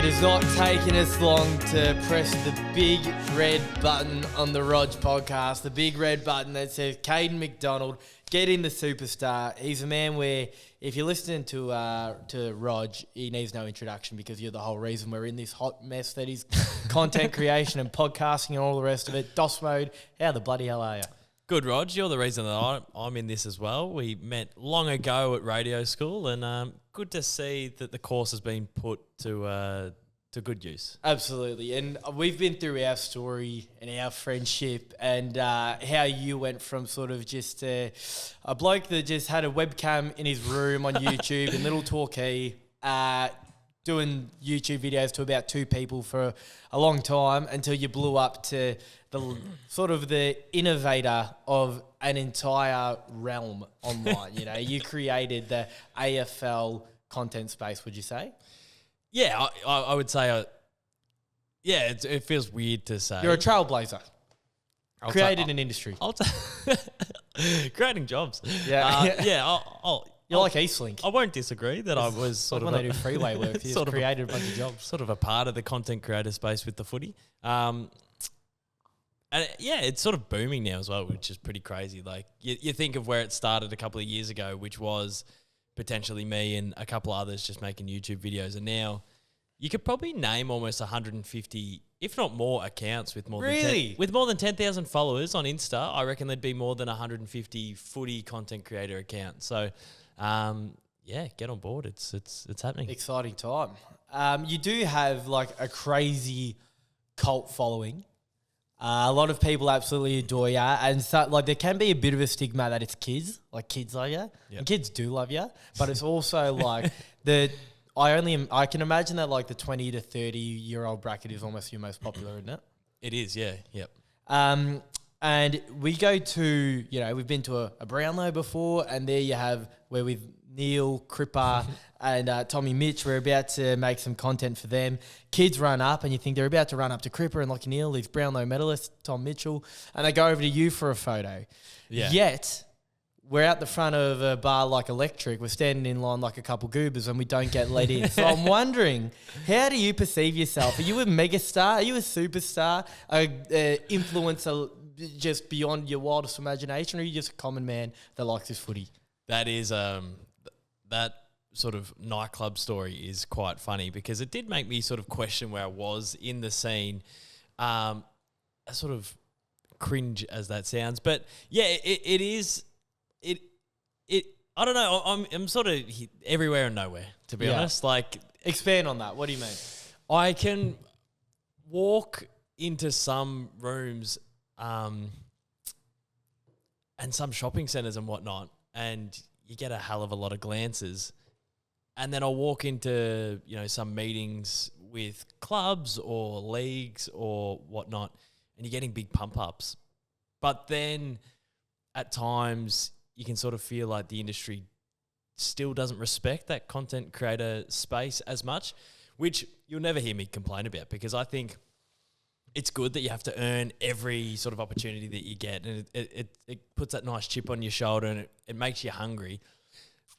It has not taken us long to press the big red button on the Rog podcast, the big red button that says Caden MacDonald, get in the superstar. He's a man where if you're listening to Rog, he needs no introduction because you're the whole reason we're in this hot mess that is content creation and podcasting and all the rest of it. DOS mode, how the bloody hell are you? Good, Rog. You're the reason that I'm in this as well. We met long ago at radio school, and good to see that the course has been put to good use. Absolutely. And we've been through our story and our friendship and how you went from sort of just a bloke that just had a webcam in his room on YouTube in Little Torquay, doing YouTube videos to about 2 people for a long time until you blew up to the sort of the innovator of an entire realm online. You know, you created the AFL content space, would you say? Yeah, I would say, it feels weird to say. You're a trailblazer. Created an industry. Creating jobs. Yeah. You're like Eastlink. I won't disagree that I was sort of when they do freeway work. You just created a bunch of jobs. Sort of a part of the content creator space with the footy. And it's sort of booming now as well, which is pretty crazy. Like you think of where it started a couple of years ago, which was potentially me and a couple of others just making YouTube videos. And now you could probably name almost 150, if not more, accounts with more than 10,000 followers on Insta. I reckon there'd be more than 150 footy content creator accounts. So, get on board. It's happening. Exciting time. You do have like a crazy cult following. A lot of people absolutely adore you, and so like there can be a bit of a stigma that it's kids, like kids love you, and kids do love you, but it's also like I can imagine that like the 20 to 30-year-old bracket is almost your most popular, isn't it? It is, yeah, yep. And we go to, we've been to a Brownlow before, and there you have where with Neil, Cripper, and Tommy Mitch, we're about to make some content for them. Kids run up, and you think they're about to run up to Cripper and Lockie Neal, these Brownlow medalists, Tom Mitchell, and they go over to you for a photo. Yeah. Yet, we're out the front of a bar like Electric. We're standing in line like a couple goobers, and we don't get let in. So I'm wondering, how do you perceive yourself? Are you a megastar? Are you a superstar? A influencer just beyond your wildest imagination? Or are you just a common man that likes his footy? That is that sort of nightclub story is quite funny because it did make me sort of question where I was in the scene. Sort of cringe as that sounds, but yeah, it is. I don't know. I'm sort of everywhere and nowhere, to be honest. Like, expand on that. What do you mean? I can walk into some rooms, and some shopping centres and whatnot, and you get a hell of a lot of glances. And then I'll walk into, some meetings with clubs or leagues or whatnot, and you're getting big pump-ups. But then at times you can sort of feel like the industry still doesn't respect that content creator space as much, which you'll never hear me complain about because I think it's good that you have to earn every sort of opportunity that you get, and it puts that nice chip on your shoulder, and it makes you hungry.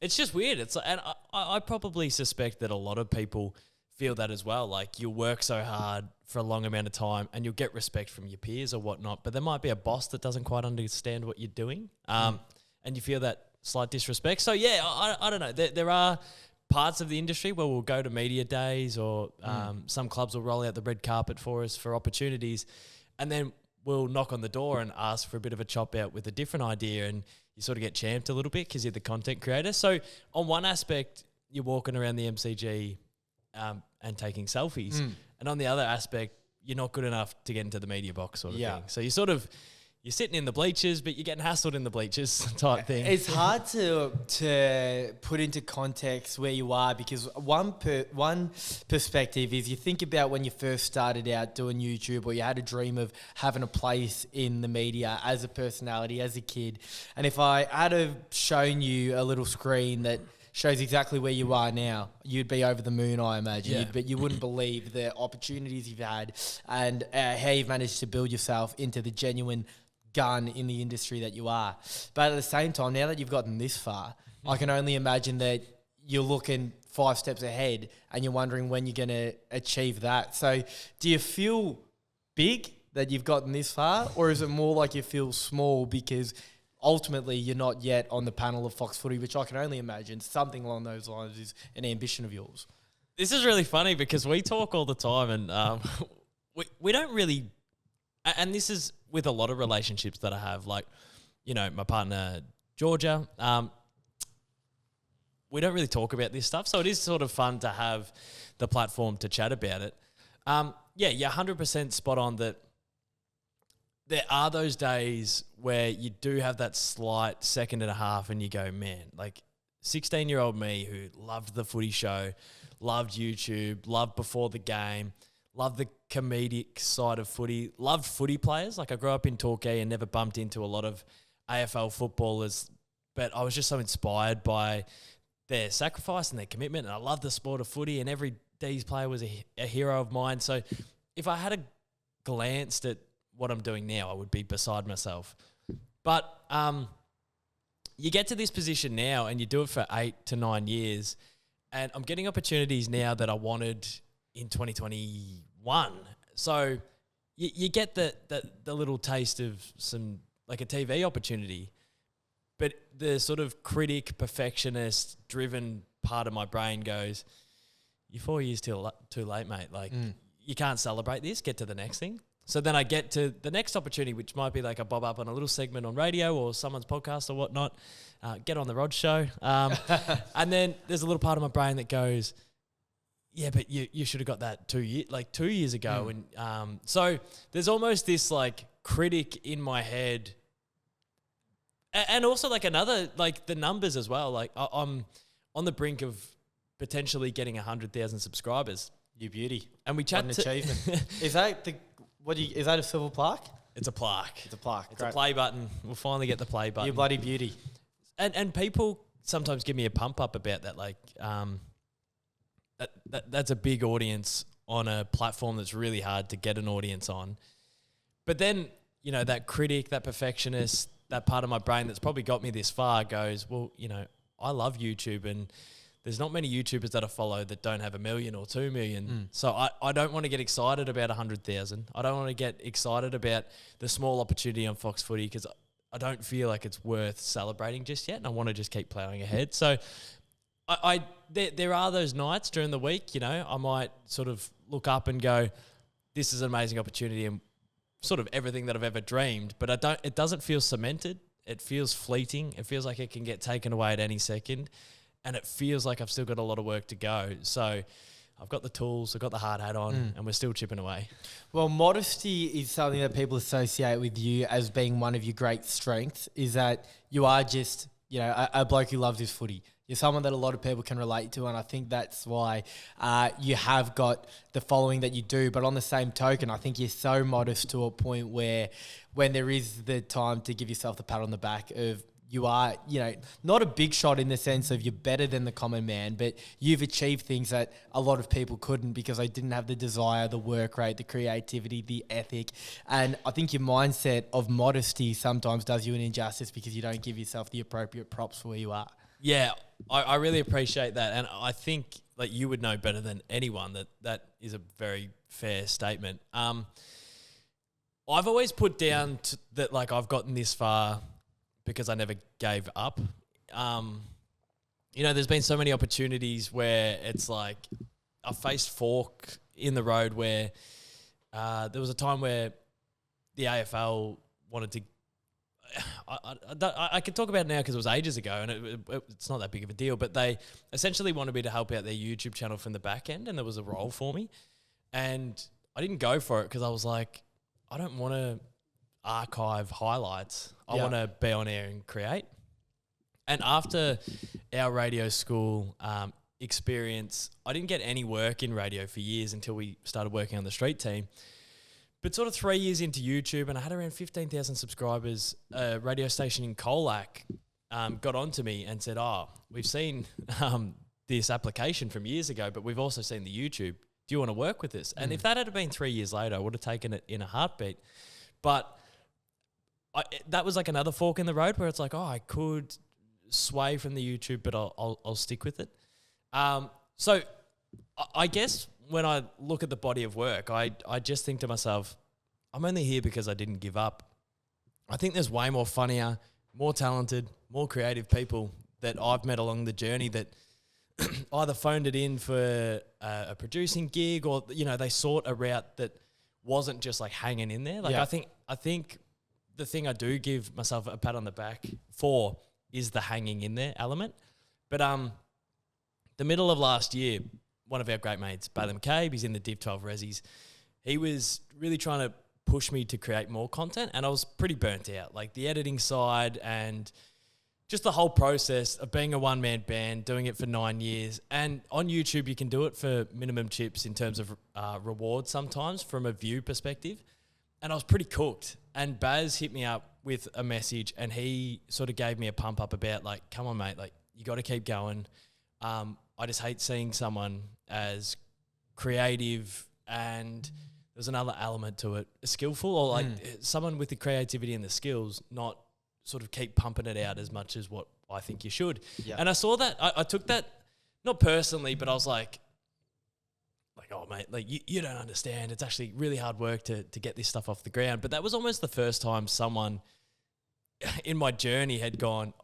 It's just weird. And I probably suspect that a lot of people feel that as well. Like, you'll work so hard for a long amount of time and you'll get respect from your peers or whatnot, but there might be a boss that doesn't quite understand what you're doing, and you feel that slight disrespect. So, I don't know. There are parts of the industry where we'll go to media days or some clubs will roll out the red carpet for us for opportunities, and then we'll knock on the door and ask for a bit of a chop out with a different idea, and you sort of get champed a little bit because you're the content creator. So on one aspect, you're walking around the MCG and taking selfies. And on the other aspect, you're not good enough to get into the media box sort of thing. So you're sitting in the bleachers, but you're getting hassled in the bleachers type thing. It's hard to put into context where you are because one perspective is you think about when you first started out doing YouTube or you had a dream of having a place in the media as a personality, as a kid. And if I had have shown you a little screen that shows exactly where you are now, you'd be over the moon, I imagine. But you wouldn't believe the opportunities you've had and how you've managed to build yourself into the genuine gun in the industry that you are. But at the same time, now that you've gotten this far, I can only imagine that you're looking 5 steps ahead and you're wondering when you're going to achieve that. So do you feel big that you've gotten this far, or is it more like you feel small because ultimately you're not yet on the panel of Fox Footy, which I can only imagine something along those lines is an ambition of yours? This is really funny because we talk all the time and we don't really, and this is with a lot of relationships that I have, like, you know, my partner, Georgia, we don't really talk about this stuff. So it is sort of fun to have the platform to chat about it. Yeah, you're 100% spot on that there are those days where you do have that slight second and a half and you go, man, like 16-year-old me who loved the footy show, loved YouTube, loved before the game, loved the comedic side of footy, loved footy players. Like I grew up in Torquay and never bumped into a lot of AFL footballers, but I was just so inspired by their sacrifice and their commitment. And I love the sport of footy, and every D's player was a hero of mine. So if I had glanced at what I'm doing now, I would be beside myself. But you get to this position now and you do it for 8 to 9 years, and I'm getting opportunities now that I wanted in 2021. So you get the little taste of some, like a TV opportunity. But the sort of critic, perfectionist, driven part of my brain goes, you're 4 years too late, mate. Like, you can't celebrate this. Get to the next thing. So then I get to the next opportunity, which might be like a bob up on a little segment on radio or someone's podcast or whatnot. Get on the Rod show. And then there's a little part of my brain that goes, yeah, but you should have got that 2 years ago. And so there's almost this like critic in my head. And also like another, like the numbers as well. Like I'm on the brink of potentially getting 100,000 subscribers. You beauty. And we chat. What an achievement. Is that is that a silver plaque? It's a plaque. It's a plaque. It's a play button. We'll finally get the play button. You bloody beauty. And people sometimes give me a pump up about that. Like that's a big audience on a platform that's really hard to get an audience on. But then, you know, that critic, that perfectionist, that part of my brain that's probably got me this far goes, well, you know, I love YouTube, and there's not many YouTubers that I follow that don't have 1 million or 2 million. So I don't want to get excited about 100,000. I don't want to get excited about the small opportunity on Fox Footy because I don't feel like it's worth celebrating just yet, and I want to just keep plowing ahead. So there are those nights during the week, you know, I might sort of look up and go, this is an amazing opportunity and sort of everything that I've ever dreamed, but it doesn't feel cemented. It feels fleeting. It feels like it can get taken away at any second. And it feels like I've still got a lot of work to go. So I've got the tools, I've got the hard hat on, and we're still chipping away. Well, modesty is something that people associate with you as being one of your great strengths, is that you are just, you know, a bloke who loves his footy. You're someone that a lot of people can relate to, and I think that's why you have got the following that you do. But on the same token, I think you're so modest to a point where when there is the time to give yourself the pat on the back of, you are, you know, not a big shot in the sense of you're better than the common man, but you've achieved things that a lot of people couldn't because they didn't have the desire, the work rate, the creativity, the ethic. And I think your mindset of modesty sometimes does you an injustice because you don't give yourself the appropriate props for where you are. Yeah, I really appreciate that. And I think like you would know better than anyone that is a very fair statement. I've always put down that like I've gotten this far because I never gave up. You know, there's been so many opportunities where it's like I faced fork in the road where there was a time where the AFL wanted to. I could talk about it now because it was ages ago and it's not that big of a deal, but they essentially wanted me to help out their YouTube channel from the back end, and there was a role for me. And I didn't go for it because I was like, I don't want to archive highlights. I want to be on air and create. And after our radio school experience, I didn't get any work in radio for years until we started working on the street team. But sort of 3 years into YouTube, and I had around 15,000 subscribers, a radio station in Colac got onto me and said, we've seen this application from years ago, but we've also seen the YouTube. Do you want to work with this? And if that had been 3 years later, I would have taken it in a heartbeat. But that was like another fork in the road where it's like, I could sway from the YouTube, but I'll stick with it. So I guess when I look at the body of work, I just think to myself, I'm only here because I didn't give up. I think there's way more funnier, more talented, more creative people that I've met along the journey that either phoned it in for a producing gig, or they sought a route that wasn't just like hanging in there. Like I think the thing I do give myself a pat on the back for is the hanging in there element. But the middle of last year, one of our great mates, Bailey McCabe, he's in the Div 12 Resis. He was really trying to push me to create more content, and I was pretty burnt out. Like the editing side and just the whole process of being a one-man band, doing it for 9 years. And on YouTube, you can do it for minimum chips in terms of rewards sometimes from a view perspective. And I was pretty cooked. And Baz hit me up with a message, and he sort of gave me a pump up about like, come on, mate, like you got to keep going. I just hate seeing someone as creative, and there's another element to it, skillful, or like someone with the creativity and the skills, not sort of keep pumping it out as much as what I think you should. Yep. And I saw that, I took that, not personally, but I was like, oh mate, like you don't understand. It's actually really hard work to get this stuff off the ground. But that was almost the first time someone in my journey had gone,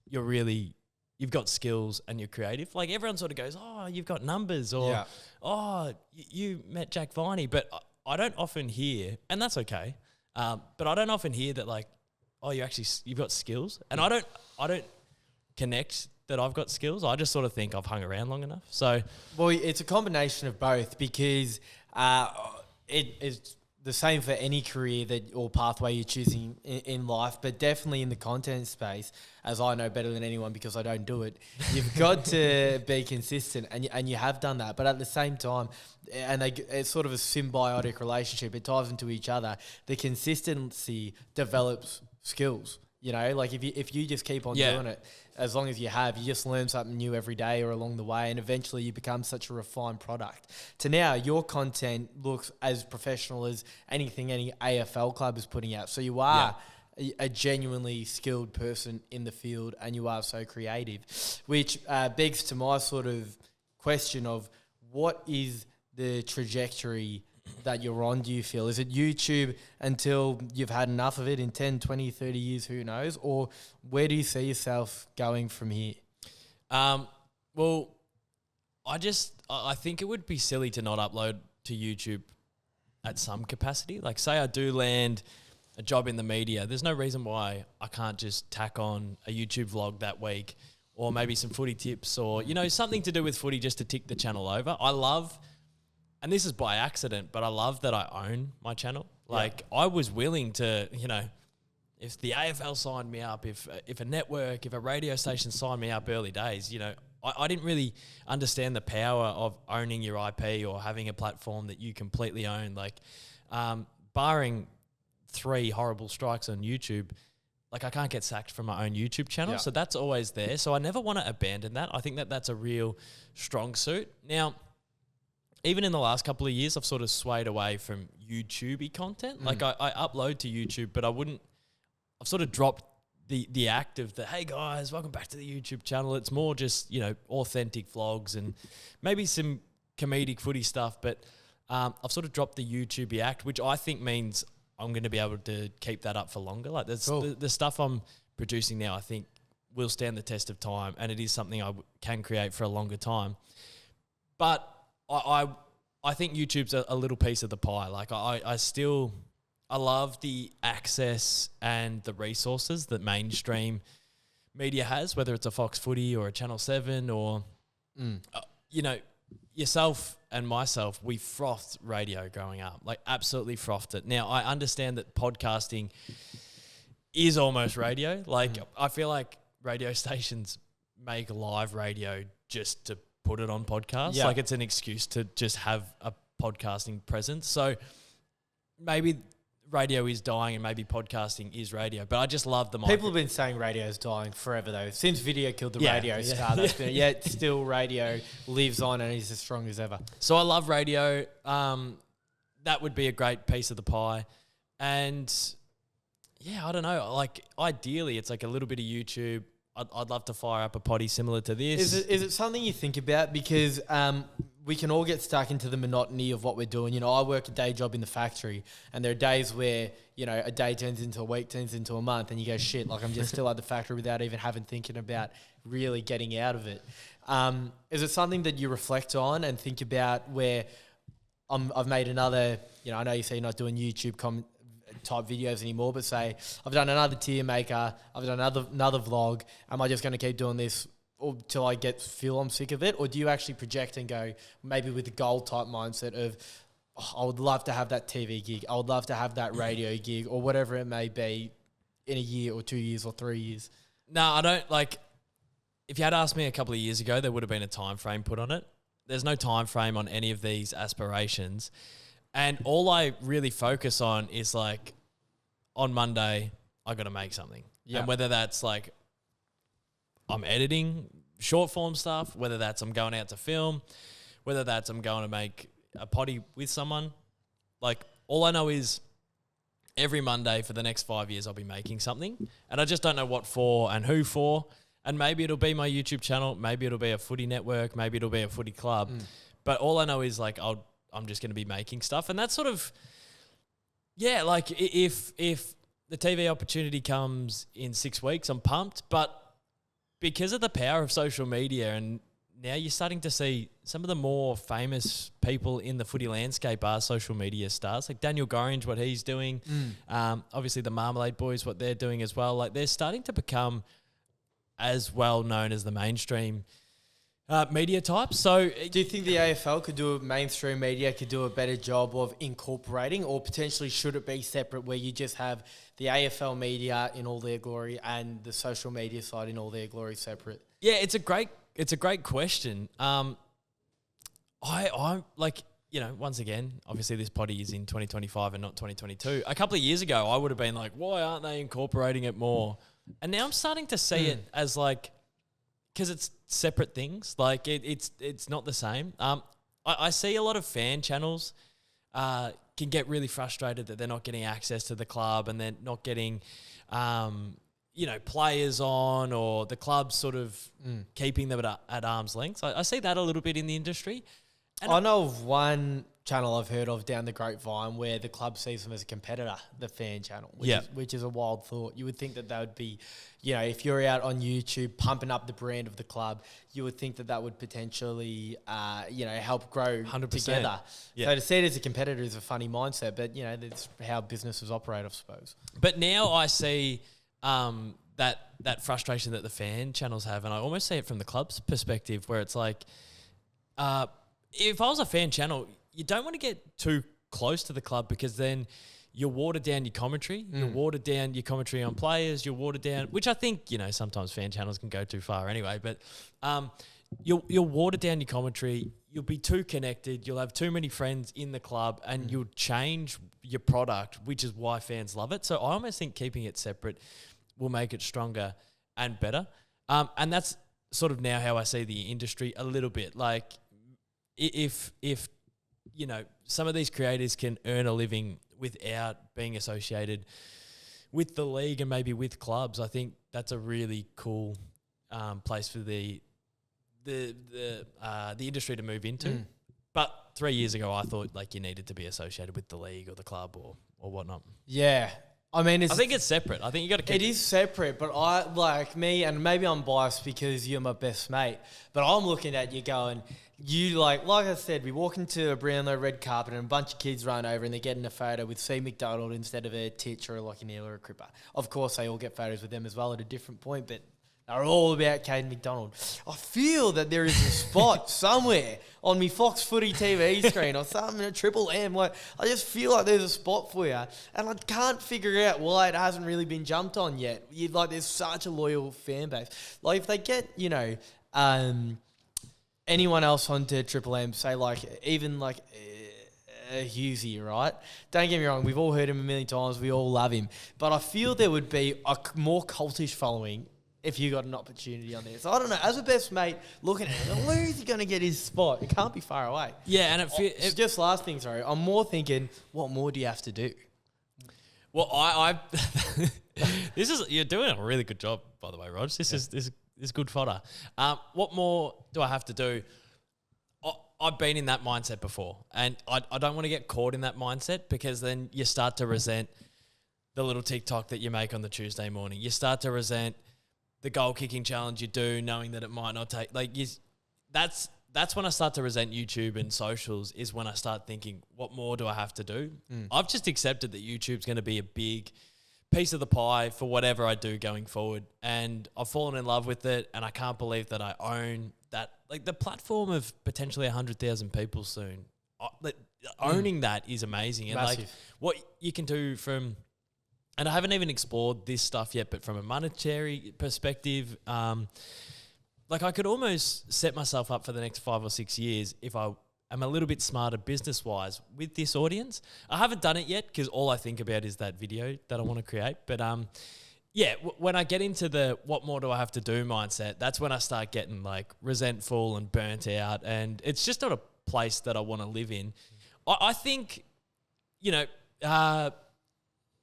you've got skills and you're creative. Like everyone sort of goes, oh, you've got numbers, or oh, you met Jack Viney. But I don't often hear, and that's okay. But I don't often hear that like, oh, you've got skills. And I don't connect that I've got skills. I just sort of think I've hung around long enough. So, well, it's a combination of both, because it is the same for any career or pathway you're choosing in life, but definitely in the content space, as I know better than anyone because I don't do it, you've got to be consistent, and you have done that. But at the same time, it's sort of a symbiotic relationship. It ties into each other. The consistency develops skills. Like if you just keep on doing it, as long as you just learn something new every day or along the way, and eventually you become such a refined product. To now, your content looks as professional as anything any AFL club is putting out. So you are a genuinely skilled person in the field, and you are so creative, which begs to my sort of question of what is the trajectory that you're on, do you feel? Is it YouTube until you've had enough of it in 10, 20, 30 years, who knows? Or where do you see yourself going from here? Well, I think it would be silly to not upload to YouTube at some capacity. Like say I do land a job in the media, there's no reason why I can't just tack on a YouTube vlog that week, or maybe some footy tips, or, something to do with footy just to tick the channel over. I love... And this is by accident, but I love that I own my channel. Like I was willing to, if the AFL signed me up, if a network, if a radio station signed me up early days, I didn't really understand the power of owning your IP or having a platform that you completely own. Like, barring 3 horrible strikes on YouTube, like I can't get sacked from my own YouTube channel. So that's always there. So I never want to abandon that. I think that that's a real strong suit. Now, even in the last couple of years, I've sort of swayed away from YouTube-y content. Like I upload to YouTube, but I've sort of dropped the act of hey guys, welcome back to the YouTube channel. It's more just, authentic vlogs and maybe some comedic footy stuff. But I've sort of dropped the YouTube-y act, which I think means I'm going to be able to keep that up for longer. Like the stuff I'm producing now, I think will stand the test of time, and it is something I can create for a longer time. But I think YouTube's a little piece of the pie. Like I love the access and the resources that mainstream media has, whether it's a Fox Footy or a Channel 7 or, yourself and myself, we frothed radio growing up, like absolutely frothed it. Now, I understand that podcasting is almost radio. Like I feel like radio stations make live radio just to put it on podcasts. Like it's an excuse to just have a podcasting presence. So maybe radio is dying and maybe podcasting is radio, but I just love the People have been saying radio is dying forever though. Since video killed the radio star, that's been, yet still radio lives on and is as strong as ever. So I love radio. That would be a great piece of the pie. And I don't know, like ideally it's like a little bit of YouTube, I'd love to fire up a potty similar to this. Is it something you think about? Because we can all get stuck into the monotony of what we're doing. You know, I work a day job in the factory, and there are days where, you know, a day turns into a week, turns into a month, and you go, shit, like I'm just still at the factory without even thinking about really getting out of it. Is it something that you reflect on and think about where I've made another, you know, I know you say you're not doing YouTube type videos anymore, but say I've done another tier maker, I've done another vlog. Am I just going to keep doing this till I feel I'm sick of it? Or do you actually project and go maybe with the goal type mindset of, oh, I would love to have that TV gig, I would love to have that radio gig, or whatever it may be in a year or 2 years or 3 years? No, I don't. Like, if you had asked me a couple of years ago, there would have been a time frame put on it. There's no time frame on any of these aspirations. And all I really focus on is like, on Monday, I got to make something. Yeah. And whether that's like, I'm editing short form stuff, whether that's I'm going out to film, whether that's I'm going to make a potty with someone. Like, all I know is every Monday for the next 5 years, I'll be making something. And I just don't know what for and who for. And maybe it'll be my YouTube channel. Maybe it'll be a footy network. Maybe it'll be a footy club. But all I know is like, I'm just going to be making stuff. And that's sort of, yeah, like if the TV opportunity comes in 6 weeks, I'm pumped. But because of the power of social media, and now you're starting to see some of the more famous people in the footy landscape are social media stars, like Daniel Gorringe, what he's doing. Obviously the Marmalade Boys, what they're doing as well. Like, they're starting to become as well known as the mainstream media types. So do you think the AFL mainstream media could do a better job of incorporating, or potentially should it be separate where you just have the AFL media in all their glory and the social media side in all their glory separate? Yeah, it's a great question. I'm like, you know, once again, obviously this potty is in 2025 and not 2022. A couple of years ago, I would have been like, why aren't they incorporating it more? And now I'm starting to see it as like, because it's separate things. Like, it's not the same. I see a lot of fan channels can get really frustrated that they're not getting access to the club, and they're not getting, you know, players on, or the club sort of keeping them at arm's length. I see that a little bit in the industry. And I know of one channel I've heard of down the grapevine where the club sees them as a competitor, the fan channel, which is a wild thought. You would think that would be, you know, if you're out on YouTube pumping up the brand of the club, you would think that would potentially, you know, help grow 100%. together. Yeah. So to see it as a competitor is a funny mindset, but, you know, that's how businesses operate, I suppose. But now I see that frustration that the fan channels have, and I almost see it from the club's perspective, where it's like, if I was a fan channel, you don't want to get too close to the club, because then you water down your commentary. You water down your commentary on players. You water down, which I think, you know, sometimes fan channels can go too far anyway. But you'll water down your commentary. You'll be too connected. You'll have too many friends in the club, and you'll change your product, which is why fans love it. So I almost think keeping it separate will make it stronger and better. And that's sort of now how I see the industry a little bit. Like, if you know, some of these creators can earn a living without being associated with the league and maybe with clubs, I think that's a really cool place for the industry to move into. But 3 years ago, I thought like you needed to be associated with the league or the club or whatnot. Yeah. I mean, I think it's separate. I think you got to keep it. It is separate, but I, like me, and maybe I'm biased because you're my best mate, but I'm looking at you going, you like I said, we walk into a Brownlow red carpet and a bunch of kids run over and they're getting a photo with C. MacDonald instead of a Titch or a Lockie Neal or a Cripper. Of course, they all get photos with them as well at a different point, but they're all about Caden MacDonald. I feel that there is a spot somewhere on me Fox Footy TV screen or something at Triple M. Like, I just feel like there's a spot for you, and I can't figure out why it hasn't really been jumped on yet. Like, there's such a loyal fan base. Like, if they get, you know, anyone else onto Triple M, say like even like Hughesy, right? Don't get me wrong, we've all heard him a million times, we all love him, but I feel there would be a more cultish following if you got an opportunity on there. So I don't know, as a best mate looking at it, where is he going to get his spot? It can't be far away. Yeah, and it's just last thing, sorry. I'm more thinking, what more do you have to do? Well, I You're doing a really good job, by the way, Rog. This is good fodder. What more do I have to do? I've been in that mindset before, and I don't want to get caught in that mindset, because then you start to resent the little TikTok that you make on the Tuesday morning. You start to resent the goal kicking challenge you do, knowing that it might not take. That's when I start to resent YouTube and socials, is when I start thinking, what more do I have to do? I've just accepted that YouTube's going to be a big piece of the pie for whatever I do going forward. And I've fallen in love with it, and I can't believe that I own that. Like, the platform of potentially 100,000 people soon. Owning that is amazing. And Massive. like what you can do from, and I haven't even explored this stuff yet, but from a monetary perspective, like I could almost set myself up for the next 5 or 6 years if I am a little bit smarter business-wise with this audience. I haven't done it yet, because all I think about is that video that I want to create. But when I get into the what more do I have to do mindset, that's when I start getting like resentful and burnt out, and it's just not a place that I want to live in. I think,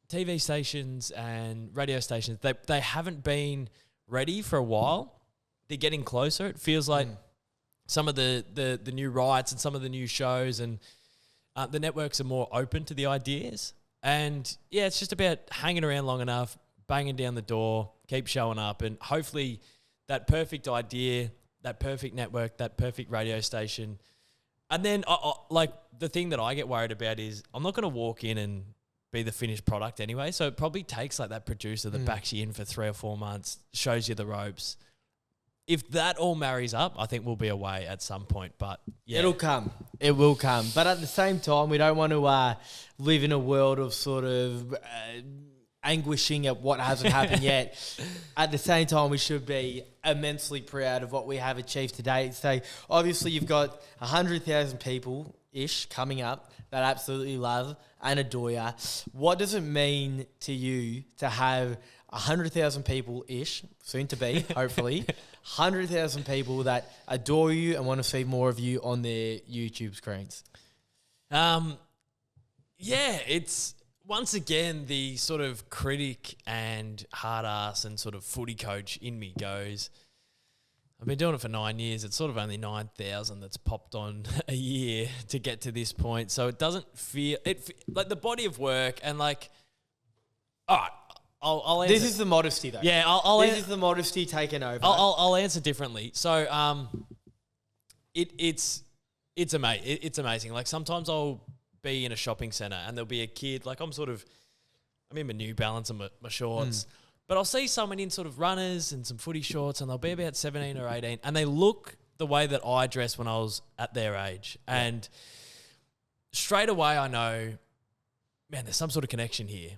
TV stations and radio stations, they haven't been ready for a while. They're getting closer. It feels like some of the new rights and some of the new shows, and the networks are more open to the ideas. And yeah, it's just about hanging around long enough, banging down the door, keep showing up, and hopefully that perfect idea, that perfect network, that perfect radio station. And then like the thing that I get worried about is I'm not going to walk in and be the finished product anyway. So it probably takes like that producer that backs you in for 3 or 4 months, shows you the ropes. If that all marries up, I think we'll be away at some point. But yeah, it'll come. It will come. But at the same time, we don't want to live in a world of sort of anguishing at what hasn't happened yet. At the same time, we should be immensely proud of what we have achieved today. So obviously, you've got 100,000 people-ish coming up that absolutely love and adore you. What does it mean to you to have 100,000 people-ish, soon to be, hopefully, 100,000 people that adore you and want to see more of you on their YouTube screens? It's once again the sort of critic and hard ass and sort of footy coach in me goes, I've been doing it for 9 years. It's sort of only 9,000 that's popped on a year to get to this point. So it doesn't feel like the body of work, and like, all right, I'll answer. This is the modesty, though. Yeah, this is the modesty taken over. I'll answer differently. So, it's amazing. It's amazing. Like sometimes I'll be in a shopping center and there'll be a kid. Like I'm in my New Balance and my shorts, but I'll see someone in sort of runners and some footy shorts, and they'll be about 17 or 18, and they look the way that I dressed when I was at their age, and straight away I know, man, there's some sort of connection here.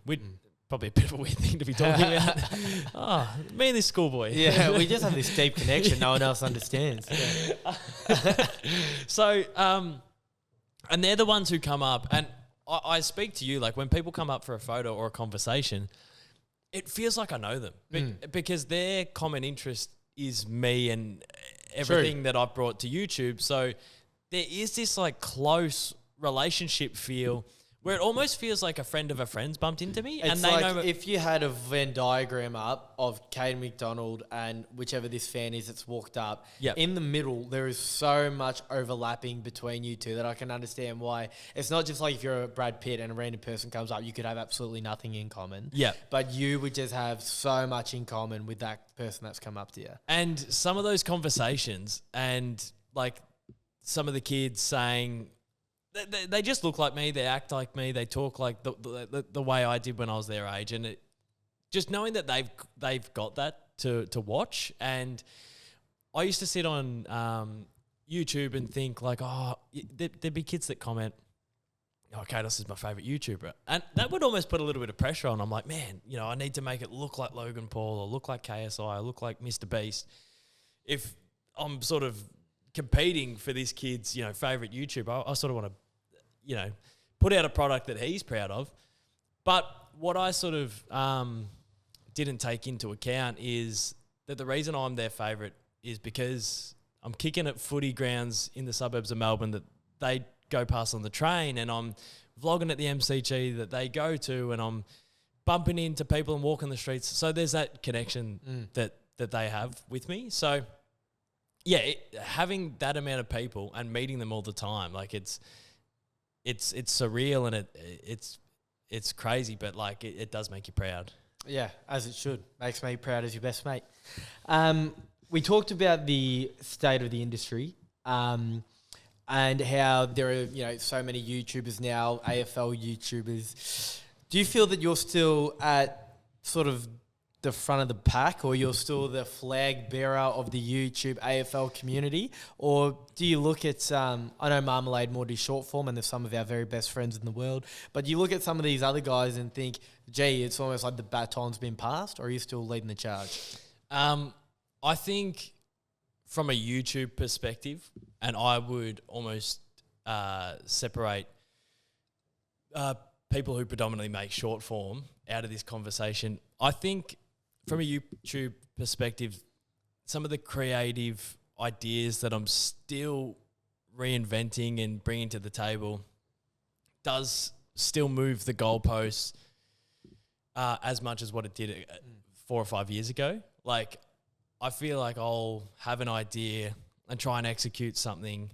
Probably a bit of a weird thing to be talking about. Me and this schoolboy. Yeah, we just have this deep connection no one else understands. Yeah. So, and they're the ones who come up, and I speak to you, like when people come up for a photo or a conversation, it feels like I know them because their common interest is me and everything that I've brought to YouTube. So there is this like close relationship feel where it almost feels like a friend of a friend's bumped into me. It's and they like know if you had a Venn diagram up of Caden MacDonald and whichever this fan is that's walked up, in the middle there is so much overlapping between you two that I can understand why. It's not just like if you're a Brad Pitt and a random person comes up, you could have absolutely nothing in common. Yeah. But you would just have so much in common with that person that's come up to you. And some of those conversations and like some of the kids saying, they just look like me. They act like me. They talk like the way I did when I was their age, and just knowing that they've got that to watch. And I used to sit on YouTube and think like, there'd be kids that comment, Caden is my favourite YouTuber, and that would almost put a little bit of pressure on. I'm like, man, I need to make it look like Logan Paul or look like KSI or look like Mr. Beast. If I'm sort of competing for this kid's, favourite YouTuber, I sort of want to, put out a product that he's proud of. But what I sort of didn't take into account is that the reason I'm their favourite is because I'm kicking at footy grounds in the suburbs of Melbourne that they go past on the train, and I'm vlogging at the MCG that they go to, and I'm bumping into people and walking the streets. So there's that connection that they have with me. So yeah, having that amount of people and meeting them all the time, like it's surreal and it's crazy, but like it does make you proud. Yeah, as it should. Makes me proud as your best mate. We talked about the state of the industry and how there are, so many YouTubers now, AFL YouTubers. Do you feel that you're still at sort of the front of the pack, or you're still the flag bearer of the YouTube AFL community? Or do you look at, I know Marmalade more do short form and they're some of our very best friends in the world, but you look at some of these other guys and think, gee, it's almost like the baton's been passed, or are you still leading the charge? I think from a YouTube perspective, and I would almost separate people who predominantly make short form out of this conversation. I think from a YouTube perspective, some of the creative ideas that I'm still reinventing and bringing to the table does still move the goalposts as much as what it did 4 or 5 years ago. Like, I feel like I'll have an idea and try and execute something,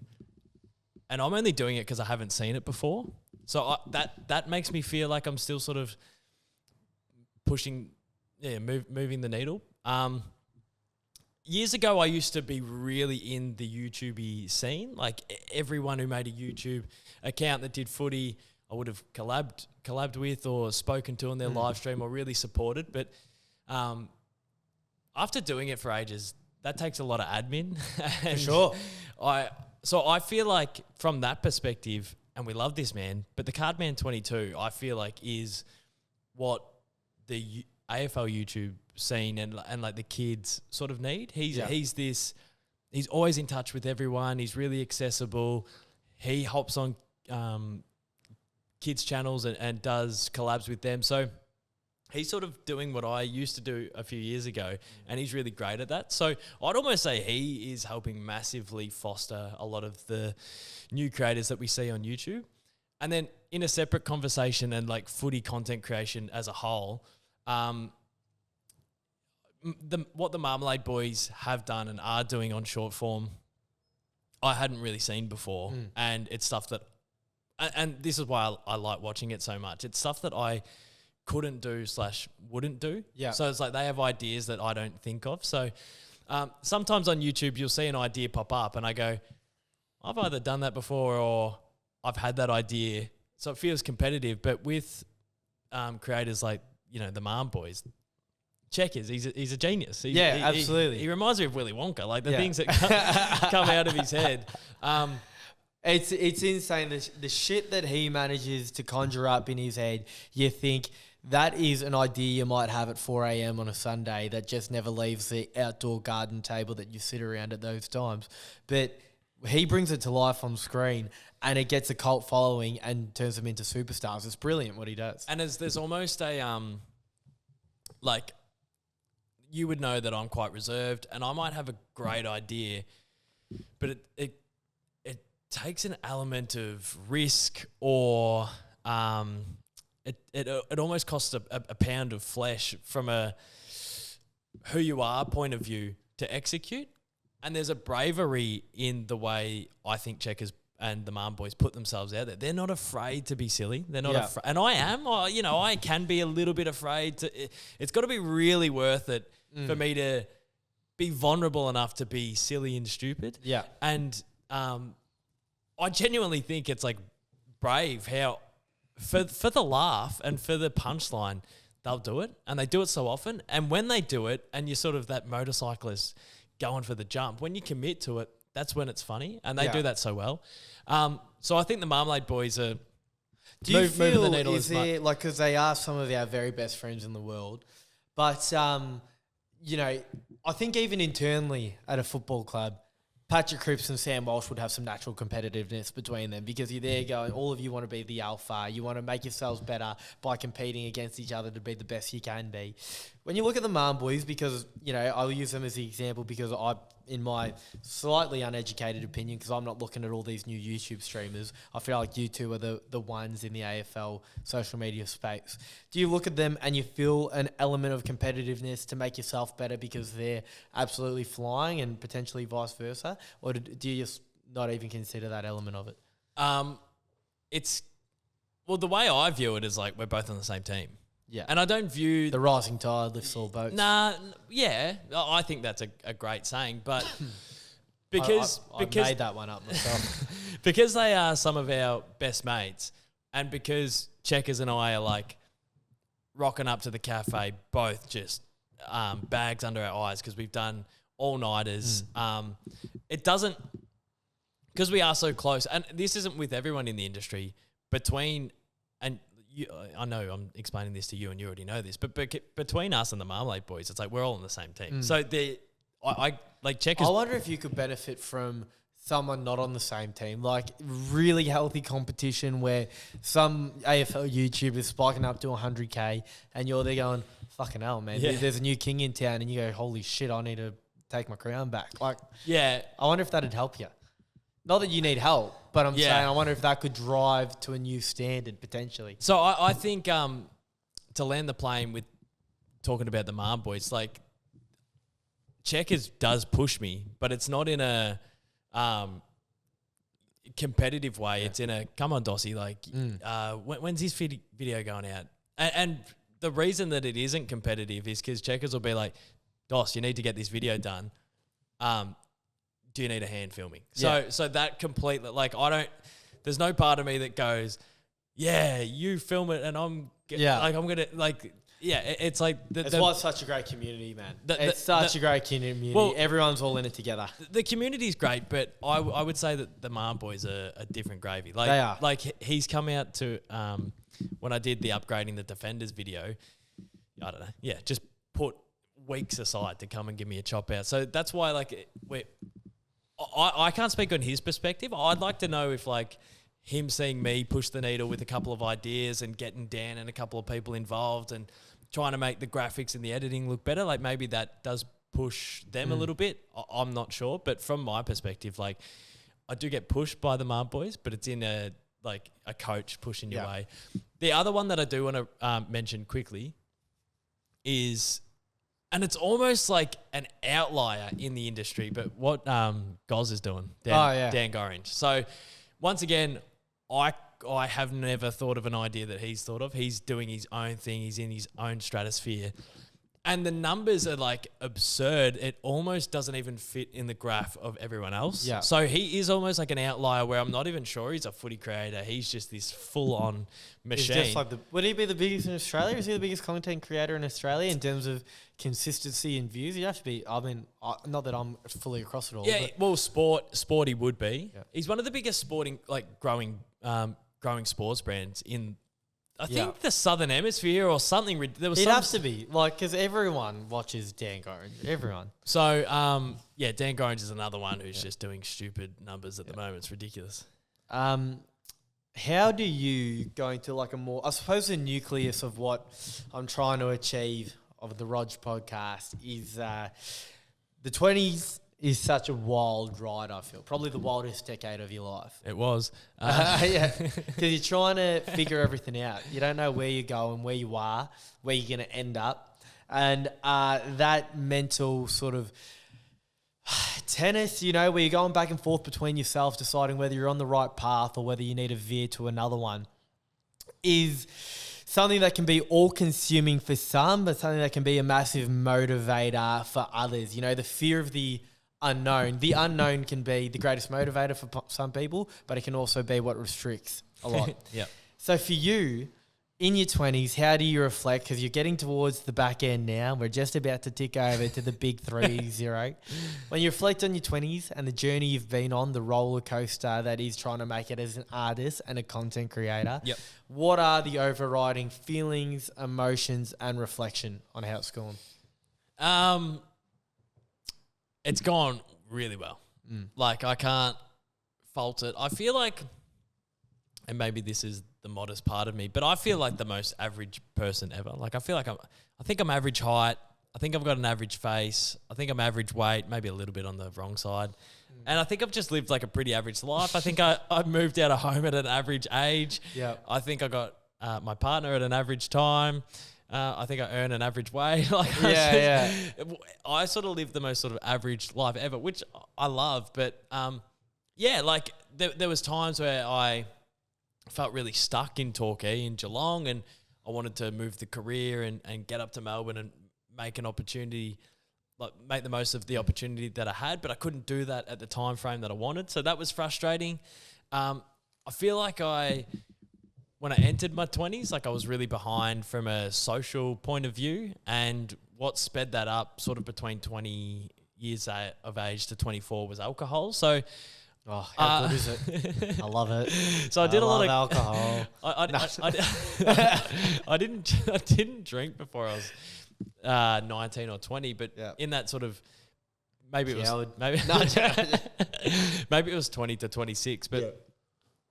and I'm only doing it because I haven't seen it before. So that makes me feel like I'm still sort of pushing, moving the needle. Years ago, I used to be really in the YouTube-y scene. Like, everyone who made a YouTube account that did footy, I would have collabed with or spoken to on their live stream or really supported. But after doing it for ages, that takes a lot of admin. For sure. So I feel like from that perspective, and we love this man, but the Cardman 22, I feel like is what the AFL YouTube scene and like the kids sort of need. He's always in touch with everyone. He's really accessible. He hops on kids channels and does collabs with them. So he's sort of doing what I used to do a few years ago, and he's really great at that. So I'd almost say he is helping massively foster a lot of the new creators that we see on YouTube. And then in a separate conversation and like footy content creation as a whole, what the Marmalade boys have done and are doing on short form, I hadn't really seen before. And it's stuff that, and this is why I like watching it so much. It's stuff that I couldn't do / wouldn't do. Yeah. So it's like they have ideas that I don't think of. So sometimes on YouTube, you'll see an idea pop up and I go, I've either done that before or I've had that idea. So it feels competitive. But with creators like, the Marm boys, Checkers, he's a genius. Absolutely. He reminds me of Willy Wonka, like the things that come out of his head. It's insane. The shit that he manages to conjure up in his head, you think that is an idea you might have at 4 a.m. on a Sunday that just never leaves the outdoor garden table that you sit around at those times. But he brings it to life on screen and it gets a cult following and turns them into superstars. It's brilliant what he does. And there's almost a, like, you would know that I'm quite reserved and I might have a great idea, but it takes an element of risk or it almost costs a pound of flesh from a who you are point of view to execute. And there's a bravery in the way I think Checkers and the Marm boys put themselves out there. They're not afraid to be silly. They're not afraid. And I am. I can be a little bit afraid. It's got to be really worth it for me to be vulnerable enough to be silly and stupid. Yeah. And I genuinely think it's like brave how for the laugh and for the punchline, they'll do it. And they do it so often. And when they do it and you're sort of that motorcyclist going for the jump, when you commit to it, that's when it's funny. And they do that so well. So I think the Marmalade boys are moving the needle as much. Like, because they are some of our very best friends in the world. But, I think even internally at a football club, Patrick Cripps and Sam Walsh would have some natural competitiveness between them because you're there going, all of you want to be the alpha. You want to make yourselves better by competing against each other to be the best you can be. When you look at the Marm boys, because, I'll use them as the example because I in my slightly uneducated opinion, because I'm not looking at all these new YouTube streamers, I feel like you two are the ones in the AFL social media space. Do you look at them and you feel an element of competitiveness to make yourself better because they're absolutely flying, and potentially vice versa? Or do you just not even consider that element of it? It's, well, the way I view it is like we're both on the same team. Yeah. And I don't view... The rising tide lifts all boats. Nah, yeah. I think that's a great saying, but I because made that one up myself. because they are some of our best mates, and because Checkers and I are like rocking up to the cafe, both just bags under our eyes because we've done all-nighters. It doesn't... Because we are so close, and this isn't with everyone in the industry, between... and. I know I'm explaining this to you and you already know this, but between us and the Marmalade Boys, it's like we're all on the same team. So I like Checkers. I wonder if you could benefit from someone not on the same team, like really healthy competition where some AFL YouTubers spiking up to 100K and you're there going, fucking hell, man, there's a new king in town, and you go, holy shit, I need to take my crown back. Like, yeah, I wonder if that'd help you. Not that you need help, but I'm saying I wonder if that could drive to a new standard potentially. So I think to land the plane with talking about the Marm Boys, like Checkers does push me, but it's not in a competitive way. Yeah. It's in a, come on, Dossie, like when's this video going out? And the reason that it isn't competitive is because Checkers will be like, Doss, you need to get this video done. Do you need a hand filming? So that completely, like, there's no part of me that goes, yeah, you film it and I'm going to, like, it's like... That's why it's such a great community, man. It's such a great community. Well, everyone's all in it together. The community's great, but I would say that the Marm Boys are a different gravy. Like, they are. Like, he's come out to, when I did the upgrading the defenders video, I don't know, just put weeks aside to come and give me a chop out. So that's why, like, I can't speak on his perspective. I'd like to know if, like, him seeing me push the needle with a couple of ideas and getting Dan and a couple of people involved and trying to make the graphics and the editing look better, like, maybe that does push them a little bit. I'm not sure. But from my perspective, like, I do get pushed by the Marm Boys, but it's in a coach pushing your way. The other one that I do want to mention quickly is... And it's almost like an outlier in the industry, but what Goz is doing, Dan Gorringe. So once again, I have never thought of an idea that he's thought of. He's doing his own thing. He's in his own stratosphere. And the numbers are like absurd. It almost doesn't even fit in the graph of everyone else. Yeah. So he is almost like an outlier where I'm not even sure he's a footy creator. He's just this full-on machine. He's just like would he be the biggest in Australia? Is he the biggest content creator in Australia in terms of consistency and views? He'd have to be. I mean, not that I'm fully across it all. Yeah, well, sport he would be. Yeah. He's one of the biggest sporting, like, growing sports brands in, I think, the Southern Hemisphere or something. There was. He'd have to be, like, because everyone watches Dan Gorringe. Everyone. So, Dan Gorringe is another one who's just doing stupid numbers at the moment. It's ridiculous. How do you go into, like, a more, I suppose, the nucleus of what I'm trying to achieve of the Rog podcast is the 20s is such a wild ride, I feel. Probably the wildest decade of your life. It was. Because you're trying to figure everything out. You don't know where you're going, where you are, where you're going to end up. And that mental sort of tennis, where you're going back and forth between yourself, deciding whether you're on the right path or whether you need to veer to another one, is something that can be all-consuming for some, but something that can be a massive motivator for others. The fear of the unknown. The unknown can be the greatest motivator for some people, but it can also be what restricts a lot. Yeah. So for you, in your 20s, how do you reflect? Because you're getting towards the back end now. We're just about to tick over to the big 3-0. When you reflect on your 20s and the journey you've been on, the roller coaster that is trying to make it as an artist and a content creator, what are the overriding feelings, emotions, and reflection on how it's gone? It's gone really well. Like, I can't fault it. I feel like, and maybe this is the modest part of me, but I feel like the most average person ever. Like, I feel like I think I'm average height, I think I've got an average face. I think I'm average weight, maybe a little bit on the wrong side. And I think I've just lived like a pretty average life. I think I moved out of home at an average age. Yeah. I think I got my partner at an average time. I think I earn an average wage. I sort of live the most sort of average life ever, which I love. But like there was times where I felt really stuck in Torquay in Geelong, and I wanted to move the career and get up to Melbourne and make an opportunity, like make the most of the opportunity that I had, but I couldn't do that at the time frame that I wanted. So that was frustrating. I feel like when I entered my 20s, like I was really behind from a social point of view, and what sped that up sort of between 20 years of age to 24 was alcohol. So how good is it? I love it. So I did a lot of alcohol. I didn't drink before I was 19 or 20, but in that sort of maybe it was maybe it was 20 to 26, but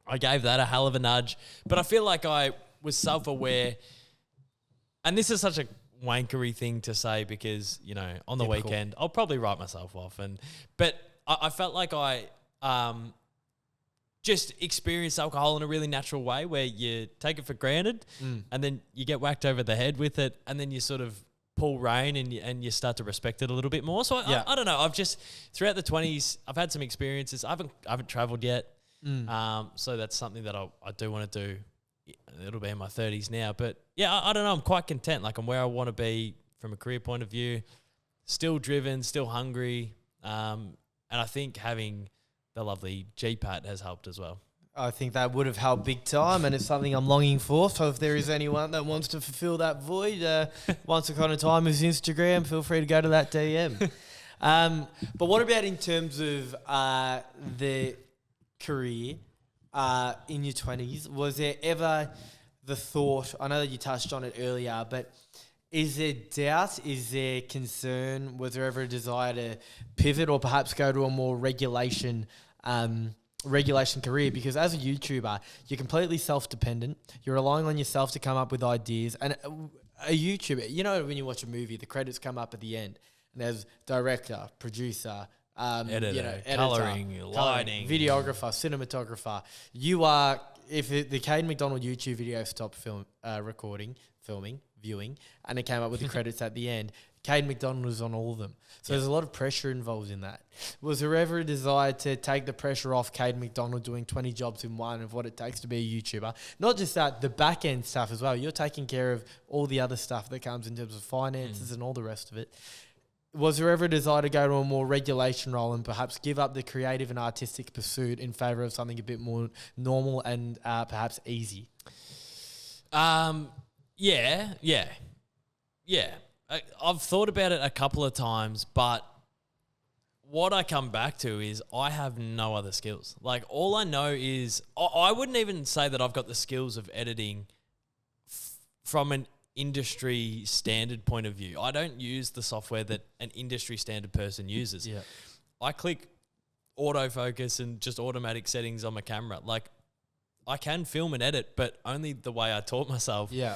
I gave that a hell of a nudge. But I feel like I was self-aware, and this is such a wankery thing to say because, you know, on the weekend I'll probably write myself off, but I felt like I just experienced alcohol in a really natural way where you take it for granted and then you get whacked over the head with it, and then you sort of pull rein and you start to respect it a little bit more. So I don't know. I've just throughout the 20s, I've had some experiences. I haven't traveled yet, so that's something that I do want to do. It'll be in my 30s now, but I don't know. I'm quite content. Like I'm where I want to be from a career point of view. Still driven, still hungry, and I think having the lovely GPAT has helped as well. I think that would have helped big time, and it's something I'm longing for. So if there is anyone that wants to fulfill that void, once upon a time is Instagram, feel free to go to that DM. But what about in terms of the career in your 20s? Was there ever the thought, I know that you touched on it earlier, but is there doubt? Is there concern? Was there ever a desire to pivot or perhaps go to a more regulation career? Because as a YouTuber, you're completely self-dependent. You're relying on yourself to come up with ideas. And a YouTuber, you know, when you watch a movie, the credits come up at the end, and there's director, producer, editor, colouring, lighting, videographer, cinematographer. You are, if the Caden MacDonald YouTube video stopped filming, viewing, and it came up with the credits at the end, Caden MacDonald was on all of them. So there's a lot of pressure involved in that. Was there ever a desire to take the pressure off Caden MacDonald doing 20 jobs in one of what it takes to be a YouTuber? Not just that, the back end stuff as well. You're taking care of all the other stuff that comes in terms of finances and all the rest of it. Was there ever a desire to go to a more regulation role and perhaps give up the creative and artistic pursuit in favour of something a bit more normal and perhaps easy? Yeah. I've thought about it a couple of times, but what I come back to is I have no other skills. Like all I know is I wouldn't even say that I've got the skills of editing from an industry standard point of view. I don't use the software that an industry standard person uses. Yeah. I click autofocus and just automatic settings on my camera. Like I can film and edit, but only the way I taught myself. Yeah.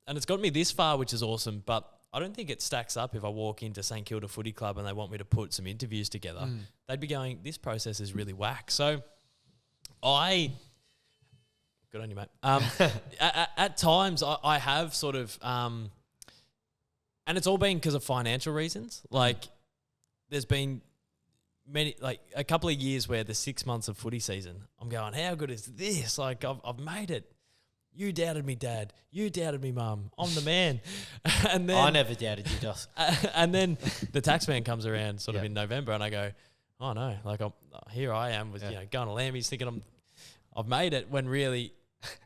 And it's got me this far, which is awesome, but I don't think it stacks up if I walk into St Kilda Footy Club and they want me to put some interviews together. They'd be going, this process is really whack. So good on you, mate. At times I have sort of, and it's all been because of financial reasons. Like there's been like a couple of years where the 6 months of footy season, I'm going, how good is this? Like I've made it. You doubted me, Dad. You doubted me, Mum. I'm the man. And then I never doubted you, Joss. And then the tax man comes around sort of in November, and I go, oh no, like here I am with going to Lambie's thinking I've made it, when really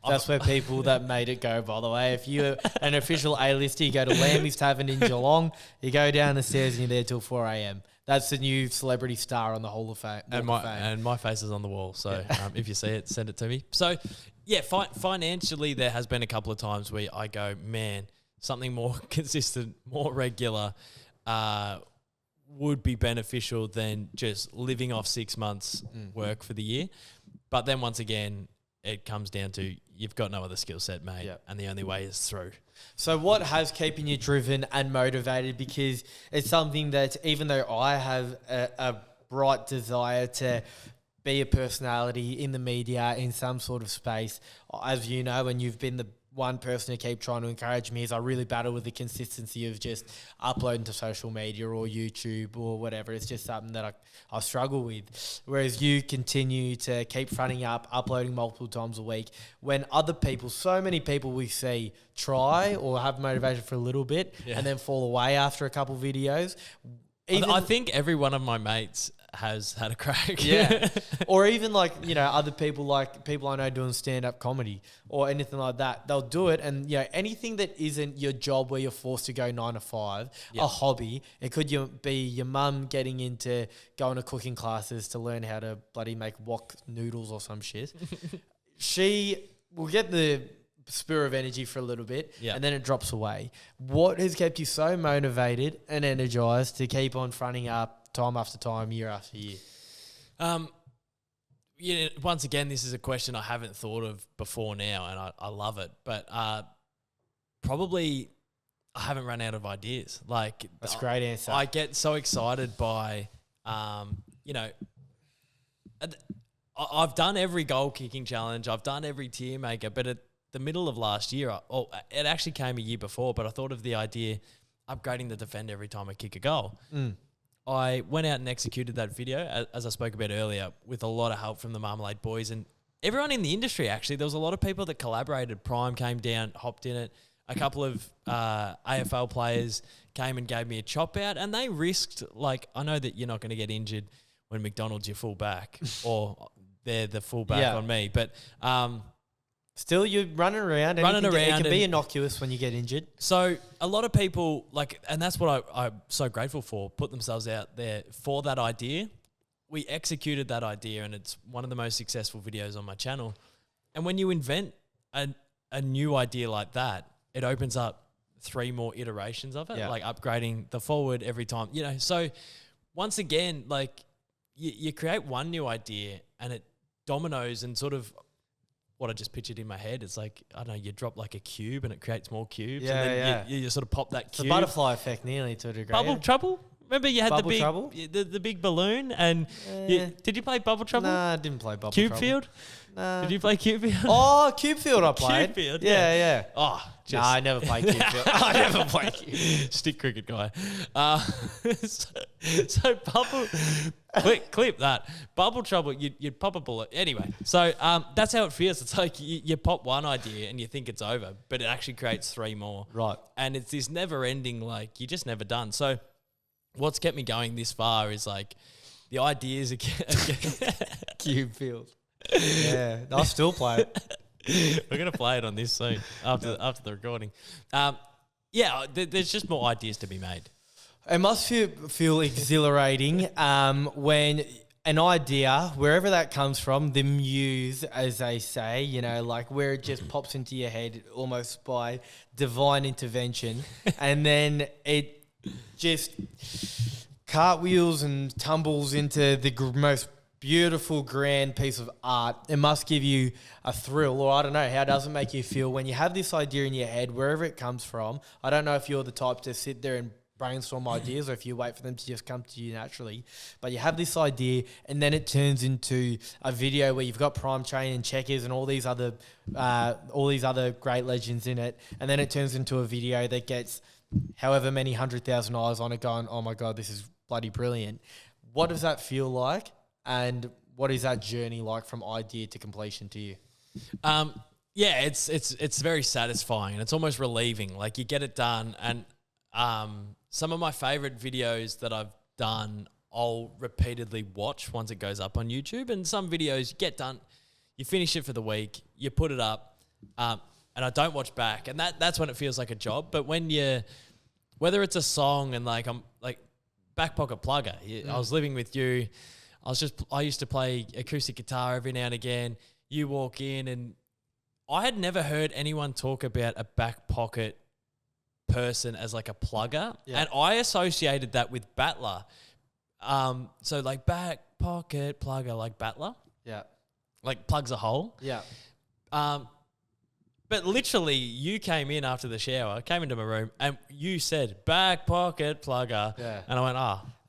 that's where people that made it go, by the way. If you're an official A-lister, you go to Lambie's Tavern in Geelong, you go down the stairs and you're there till 4 a.m. That's the new celebrity star on the Hall of Fame. And my face is on the wall. So if you see it, send it to me. So yeah, financially, there has been a couple of times where I go, man, something more consistent, more regular would be beneficial than just living off 6 months work for the year. But then once again, it comes down to you've got no other skill set, mate. Yep. And the only way is through. So what has keeping you driven and motivated? Because it's something that even though I have a bright desire to be a personality in the media in some sort of space, as you know, and you've been the one person to keep trying to encourage me, is I really battle with the consistency of just uploading to social media or YouTube or whatever. It's just something that I struggle with. Whereas you continue to keep fronting up, uploading multiple times a week, when other people, so many people we see try or have motivation for a little bit and then fall away after a couple videos. I think every one of my mates has had a crack. Yeah. Or even like, you know, other people, like people I know doing stand-up comedy or anything like that, they'll do it. And, you know, anything that isn't your job where you're forced to go 9 to 5, a hobby, it could be your mum getting into going to cooking classes to learn how to bloody make wok noodles or some shit. She will get the spur of energy for a little bit and then it drops away. What has kept you so motivated and energized to keep on fronting up time after time, year after year? Once again, this is a question I haven't thought of before now, and I love it. But probably I haven't run out of ideas. Like, that's a great answer. I get so excited by, I've done every goal kicking challenge. I've done every tier maker, but at the middle of last year, it actually came a year before, but I thought of the idea upgrading the defender every time I kick a goal. I went out and executed that video, as I spoke about earlier, with a lot of help from the Marmalade boys and everyone in the industry, actually. There was a lot of people that collaborated. Prime came down, hopped in it. A couple of AFL players came and gave me a chop out, and they risked, like, I know that you're not going to get injured when MacDonald's your full back or they're the full back on me, but still, you're running around. It can be innocuous when you get injured. So a lot of people, like, and that's what I'm so grateful for, put themselves out there for that idea. We executed that idea, and it's one of the most successful videos on my channel. And when you invent a new idea like that, it opens up 3 more iterations of it, like upgrading the forward every time. You know, so once again, like, you create one new idea and it dominoes and sort of what I just pictured in my head. It's like, I don't know, you drop like a cube and it creates more cubes. And then you sort of pop that cube. The butterfly effect nearly to a degree. Bubble Trouble? Remember you had Bubble the big balloon and did you play Bubble Trouble? Nah, I didn't play Bubble Cube Trouble. Field? Nah. Did you play Cube Field? Oh, Cube Field I played. Cube Field, yeah. Oh, nah, I never played Cube Field. I never played Cube Field. Stick cricket guy. So Bubble... clip that. Bubble Trouble, you'd pop a bullet. Anyway, so that's how it feels. It's like you pop one idea and you think it's over, but it actually creates 3 more. Right. And it's this never-ending, like, you're just never done. So what's kept me going this far is, like, the ideas again. Cube Field. Yeah, I'll still play it. We're going to play it on this soon after the recording. There's just more ideas to be made. It must feel exhilarating when an idea, wherever that comes from, the muse, as they say, you know, like where it just pops into your head almost by divine intervention, and then it just cartwheels and tumbles into the most beautiful, grand piece of art. It must give you a thrill, or I don't know, how does it make you feel when you have this idea in your head, wherever it comes from? I don't know if you're the type to sit there and brainstorm ideas or if you wait for them to just come to you naturally, but you have this idea and then it turns into a video where you've got Prime Train and Checkers and all these other great legends in it, and then it turns into a video that gets however many 100,000 eyes on it going, oh my God, this is bloody brilliant. What does that feel like, and what is that journey like from idea to completion to you? It's very satisfying and it's almost relieving. Like, you get it done, and some of my favorite videos that I've done, I'll repeatedly watch once it goes up on YouTube. And some videos you get done, you finish it for the week, you put it up, and I don't watch back. And that's when it feels like a job. But when whether it's a song and like I'm like back pocket plugger, I was living with you. I used to play acoustic guitar every now and again. You walk in and I had never heard anyone talk about a back pocket person as like a plugger, and I associated that with battler. So like back pocket plugger, like battler, like plugs a hole. But literally, you came in after the shower, came into my room, and you said, back pocket plugger. Yeah. And I went,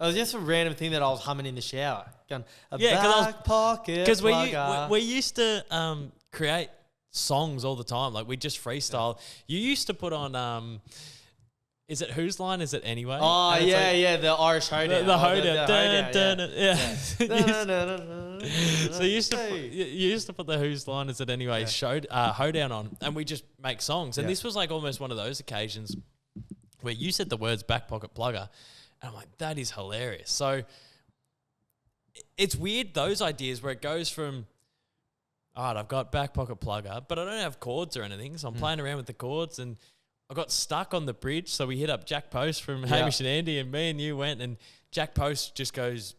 It was just a random thing that I was humming in the shower. Going, Yeah, 'cause I was- back pocket Because plugger. we used to create songs all the time. Like, we just freestyle. You used to put on, is it Whose Line Is It Anyway? Oh, And it's yeah, like- yeah, the Irish hoedown. The Oh, hoedown. hoedown, Dun, dun, yeah. So you Hey. used to put the Whose Line Is It Anyway hoedown on, and we just make songs. And Yeah. this was like almost one of those occasions where you said the words back pocket plugger, and I'm like, that is hilarious. So it's weird, those ideas where it goes from, all right, I've got back pocket plugger, but I don't have chords or anything, so I'm playing around with the chords, and I got stuck on the bridge, so we hit up Jack Post from Hamish and Andy, and me and you went, and Jack Post just goes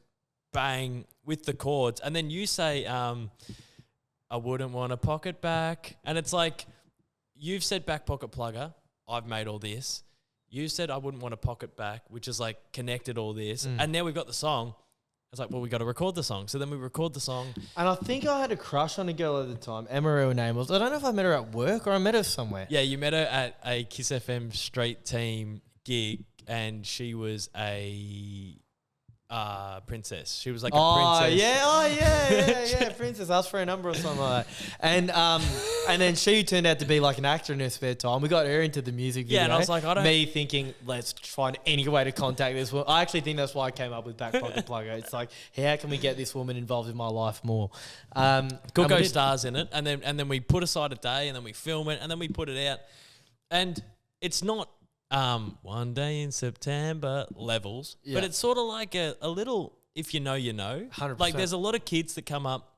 bang with the chords, and then you say, I wouldn't want a pocket back, and it's like, you've said back pocket plugger, I've made all this, you said I wouldn't want a pocket back, which is like connected all this, and now we've got the song. It's like, well, we got to record the song. So then we record the song. And I think I had a crush on a girl at the time. Emma, her name was. I don't know if I met her at work or I met her somewhere. Yeah, you met her at a Kiss FM Street Team gig, and she was a princess. She was like a princess. Yeah, princess. Asked for a number or something like that. And then she turned out to be like an actor in her spare time. We got her into the music video. Yeah, and I was like, Me thinking, let's find any way to contact this woman. I actually think that's why I came up with Back Pocket Plugger. It's like, how can we get this woman involved in my life more? Could go stars in it, and then we put aside a day, and then we film it, and then we put it out. And it's not one day in September levels, but it's sort of like a little, if you know, you know. 100%. Like, there's a lot of kids that come up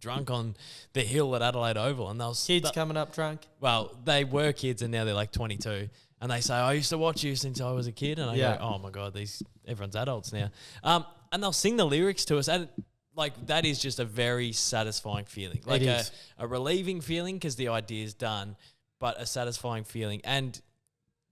drunk on the hill at Adelaide Oval, and Kids coming up drunk. well, they were kids, and now they're like 22, and they say, I used to watch you since I was a kid, and I go, oh my God, everyone's adults now. And they'll sing the lyrics to us, and like, that is just a very satisfying feeling. Like a relieving feeling because the idea is done, but a satisfying feeling. And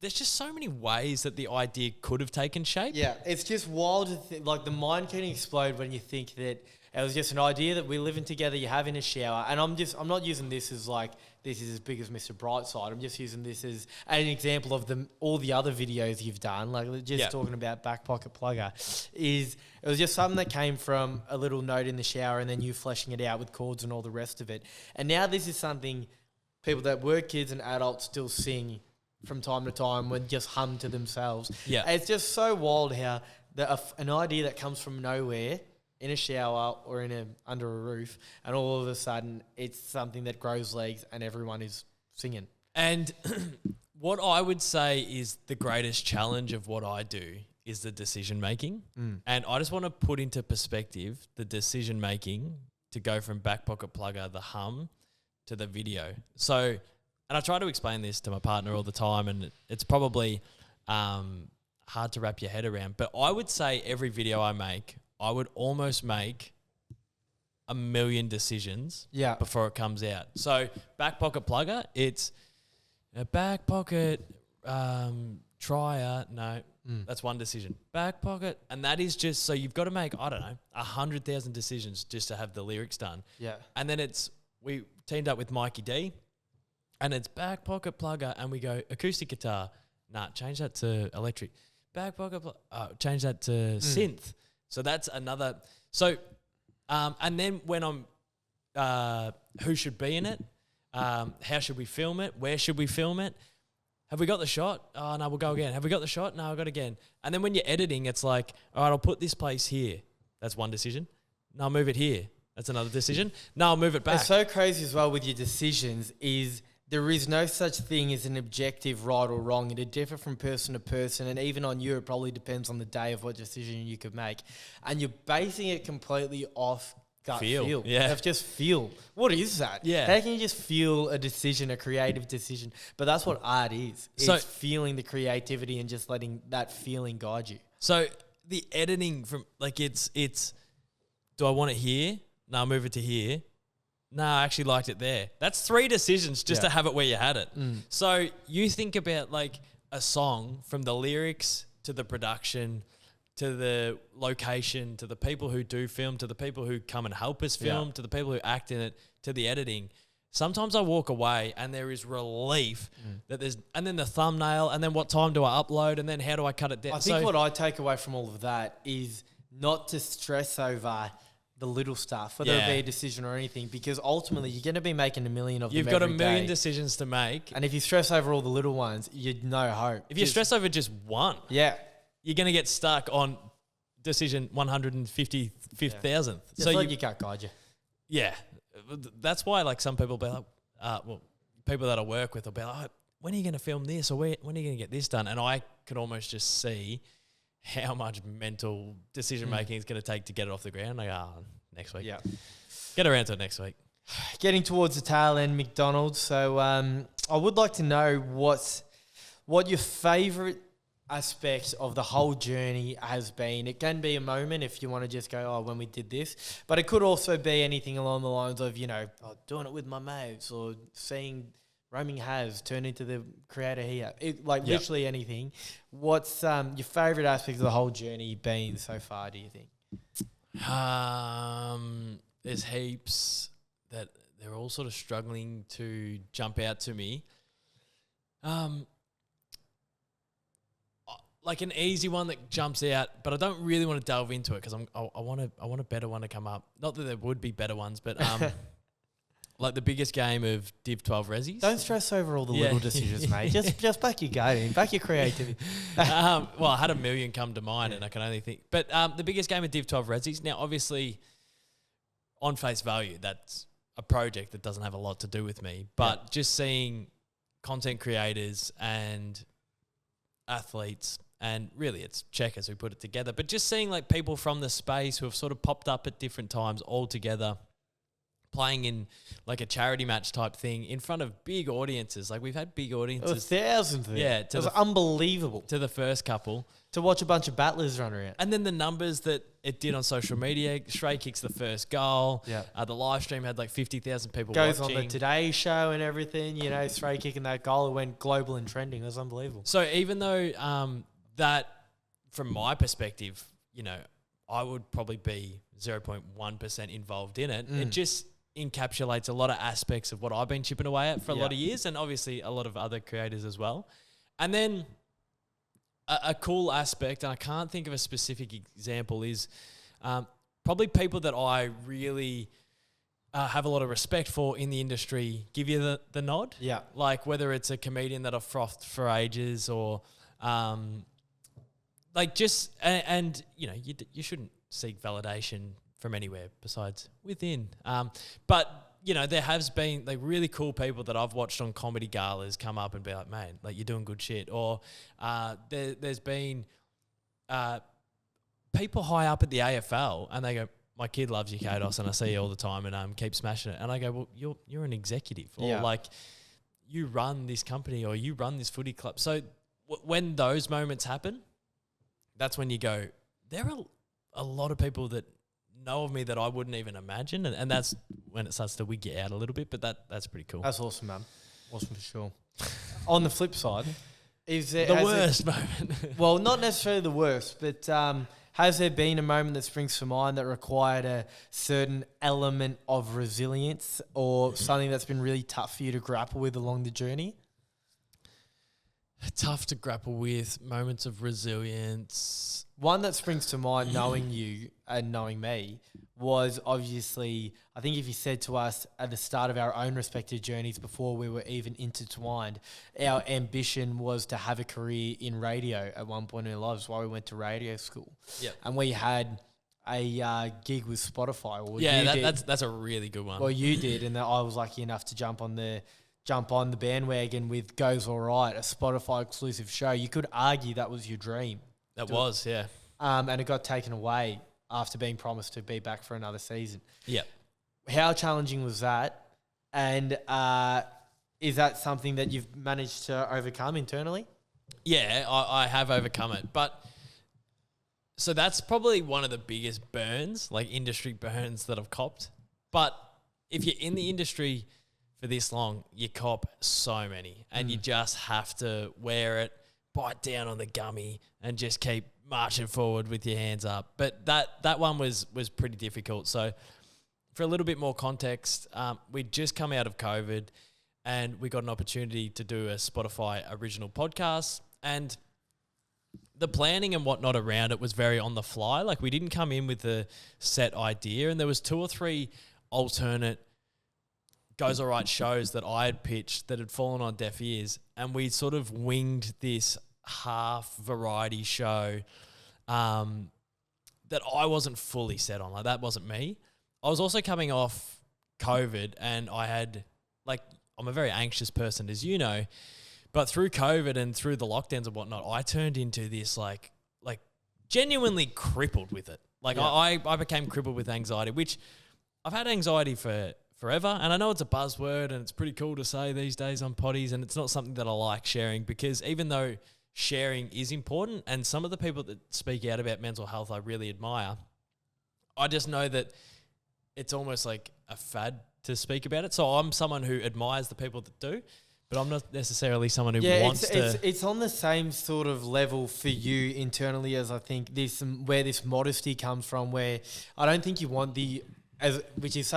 there's just so many ways that the idea could have taken shape. Yeah, it's just wild to think, like, the mind can explode when you think that it was just an idea that we're living together, you have in a shower. And I'm not using this as like, this is as big as Mr. Brightside. I'm just using this as an example of all the other videos you've done. Like, just talking about Back Pocket Plugger, it was just something that came from a little note in the shower and then you fleshing it out with chords and all the rest of it. And now this is something people that were kids and adults still sing from time to time when just hum to themselves. Yeah. And it's just so wild how an idea that comes from nowhere in a shower or under a roof, and all of a sudden it's something that grows legs and everyone is singing. And what I would say is the greatest challenge of what I do is the decision making. And I just want to put into perspective the decision making to go from Back Pocket Plugger, the hum, to the video. So, and I try to explain this to my partner all the time, and it's probably hard to wrap your head around. But I would say every video I make, I would almost make 1 million decisions before it comes out. So Back Pocket Plugger, it's a back pocket trier. No, that's one decision. Back pocket. And that is just, so you've got to make, I don't know, 100,000 decisions just to have the lyrics done. Yeah. And then we teamed up with Mikey D, and it's Back Pocket Plugger, and we go acoustic guitar. Nah, change that to electric. Back pocket change that to synth. So that's another. So, and then when I'm, who should be in it? How should we film it? Where should we film it? Have we got the shot? Oh, no, we'll go again. Have we got the shot? No, I've got again. And then when you're editing, it's like, all right, I'll put this place here. That's one decision. No, I'll move it here. That's another decision. No, I'll move it back. It's so crazy as well with your decisions is there is no such thing as an objective right or wrong. It'll differ from person to person, and even on you, it probably depends on the day of what decision you could make. And you're basing it completely off gut feel. Yeah. Of just feel. What is that? Yeah. How can you just feel a decision, a creative decision? But that's what art is. So- It's feeling the creativity and just letting that feeling guide you. So the editing from, like, it's do I want it here? No, I'll move it to here. No, I actually liked it there. That's 3 decisions just to have it where you had it. So you think about like a song, from the lyrics to the production to the location to the people who do film to the people who come and help us film to the people who act in it to the editing. sometimes I walk away and there is relief that there's, and then the thumbnail, and then what time do I upload, and then how do I cut it down? I think what I take away from all of that is not to stress over the little stuff, whether it be a decision or anything, because ultimately you're going to be making a million of them every day. You've got a million decisions to make. And if you stress over all the little ones, you'd no hope. If you stress over just one, you're going to get stuck on decision 155,000th. So you can't guide you. Yeah. That's why, like, some people be like, people that I work with will be like, when are you going to film this, or when are you going to get this done? And I could almost just see how much mental decision making it's going to take to get it off the ground. Like, next week. Yeah. Get around to it next week. Getting towards the tail end, MacDonald. So I would like to know what your favourite aspect of the whole journey has been. It can be a moment if you want to just go, when we did this, but it could also be anything along the lines of, doing it with my mates, or seeing Roaming Has turn into the creator here. Literally anything. What's your favourite aspect of the whole journey been so far, do you think? There's heaps that they're all sort of struggling to jump out to me. Like an easy one that jumps out, but I don't really want to delve into it because I want a better one to come up. Not that there would be better ones, but like the biggest game of Div 12 Resis. Don't stress over all the little decisions, mate. Just back your game, back your creativity. Well, I had a million come to mind, and I can only think. But the biggest game of Div 12 Resis. Now, obviously, on face value, that's a project that doesn't have a lot to do with me. But just seeing content creators and athletes, and really it's checkers who put it together, but just seeing like people from the space who have sort of popped up at different times all together, playing in like a charity match type thing in front of big audiences. Like we've had big audiences. Thousands there. Yeah. It was unbelievable. To the first couple. To watch a bunch of battlers run around. And then the numbers that it did on social media. Stray kicks the first goal. Yeah. The live stream had like 50,000 people watching. Goes on the Today Show and everything. Stray kicking that goal. It went global and trending. It was unbelievable. So even though that, from my perspective, I would probably be 0.1% involved in it. It just encapsulates a lot of aspects of what I've been chipping away at for a lot of years, and obviously a lot of other creators as well. And then a cool aspect, and I can't think of a specific example, is probably people that I really have a lot of respect for in the industry give you the nod. Yeah. Like whether it's a comedian that I've frothed for ages, or like just, and you shouldn't seek validation from anywhere besides within. But, there has been like really cool people that I've watched on comedy galas come up and be like, man, like you're doing good shit. Or there's been people high up at the AFL and they go, my kid loves you, Caden, and I see you all the time and keep smashing it. And I go, well, you're an executive, or like you run this company, or you run this footy club. So when those moments happen, that's when you go, there are a lot of people that know of me that I wouldn't even imagine, and that's when it starts to wig you out a little bit, but that's pretty cool. That's awesome, man. Awesome for sure. On the flip side, is there the worst moment? Well, not necessarily the worst, but has there been a moment that springs to mind that required a certain element of resilience, or something that's been really tough for you to grapple with along the journey? Tough to grapple with, moments of resilience. One that springs to mind, knowing you and knowing me, was obviously, I think if you said to us at the start of our own respective journeys before we were even intertwined, our ambition was to have a career in radio at one point in our lives, while we went to radio school. Yep. And we had a gig with Spotify. That's a really good one. Well, you did, and I was lucky enough to jump on the bandwagon with Goes Alright, a Spotify exclusive show. You could argue that was your dream. That was, yeah. And it got taken away after being promised to be back for another season. Yeah. How challenging was that? And is that something that you've managed to overcome internally? Yeah, I have overcome it. But so that's probably one of the biggest burns, like industry burns that I've copped. But if you're in the industry for this long, you cop so many, and you just have to wear it, bite down on the gummy, and just keep marching forward with your hands up. But that one was pretty difficult. So for a little bit more context, we'd just come out of COVID and we got an opportunity to do a Spotify original podcast, and the planning and whatnot around it was very on the fly. Like, we didn't come in with a set idea, and there was 2 or 3 alternate Goes Alright shows that I had pitched that had fallen on deaf ears, and we sort of winged this half variety show that I wasn't fully set on. Like, that wasn't me. I was also coming off COVID, and I had, like, I'm a very anxious person, as you know, but through COVID and through the lockdowns and whatnot, I turned into this like genuinely crippled with it. Like, I became crippled with anxiety, which I've had anxiety for forever. And I know it's a buzzword and it's pretty cool to say these days on potties, and it's not something that I like sharing, because even though sharing is important, and some of the people that speak out about mental health I really admire, I just know that it's almost like a fad to speak about it. So I'm someone who admires the people that do, but I'm not necessarily someone who wants to. It's on the same sort of level for you internally as I think where this modesty comes from, where I don't think you want this is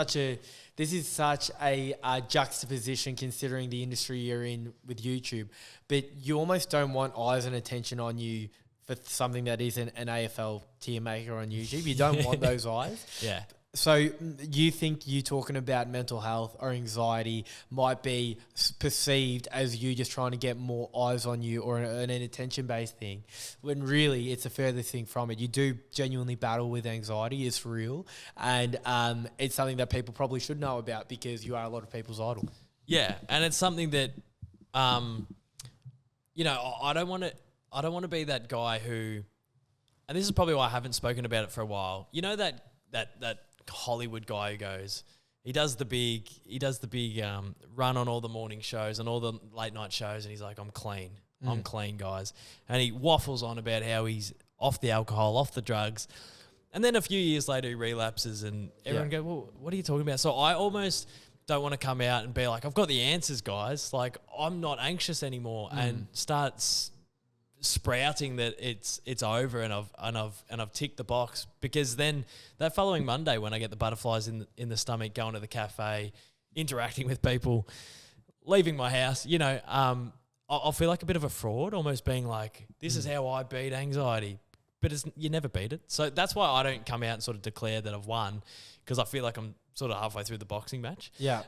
such a juxtaposition considering the industry you're in with YouTube, but you almost don't want eyes and attention on you for something that isn't an AFL tier maker on YouTube. You don't want those eyes. Yeah. So you think you talking about mental health or anxiety might be perceived as you just trying to get more eyes on you or an attention-based thing, when really it's a further thing from it. You do genuinely battle with anxiety. It's real. And it's something that people probably should know about, because you are a lot of people's idol. Yeah, and it's something that, you know, I don't want to be that guy who, and this is probably why I haven't spoken about it for a while. You know that Hollywood guy who goes, he does the big run on all the morning shows and all the late night shows, and he's like, I'm clean, guys, and he waffles on about how he's off the alcohol, off the drugs, and then a few years later he relapses, and everyone go, well, what are you talking about? So I almost don't want to come out and be like, I've got the answers, guys. Like, I'm not anxious anymore, and start sprouting that it's over and I've ticked the box, because then that following Monday when I get the butterflies in the stomach, going to the cafe, interacting with people, leaving my house, you know, I'll feel like a bit of a fraud, almost being like, this is how I beat anxiety, but you never beat it. So that's why I don't come out and sort of declare that I've won, because I feel like I'm sort of halfway through the boxing match. Yeah.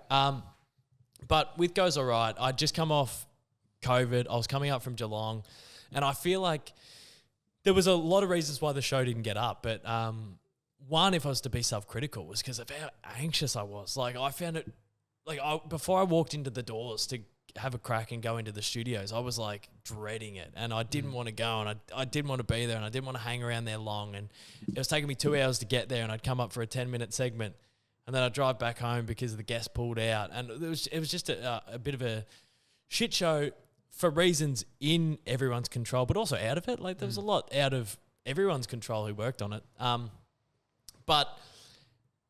But with Goes Alright, I'd just come off COVID. I was coming up from Geelong. And I feel like there was a lot of reasons why the show didn't get up. But one, if I was to be self-critical, was because of how anxious I was. Like, I found it, like, before I walked into the doors to have a crack and go into the studios, I was like dreading it. And I didn't want to go, and I didn't want to be there, and I didn't want to hang around there long. And it was taking me 2 hours to get there, and I'd come up for a 10-minute segment. And then I'd drive back home because the guest pulled out. And it was just a bit of a shit show, for reasons in everyone's control, but also out of it. Like, there was a lot out of everyone's control who worked on it. But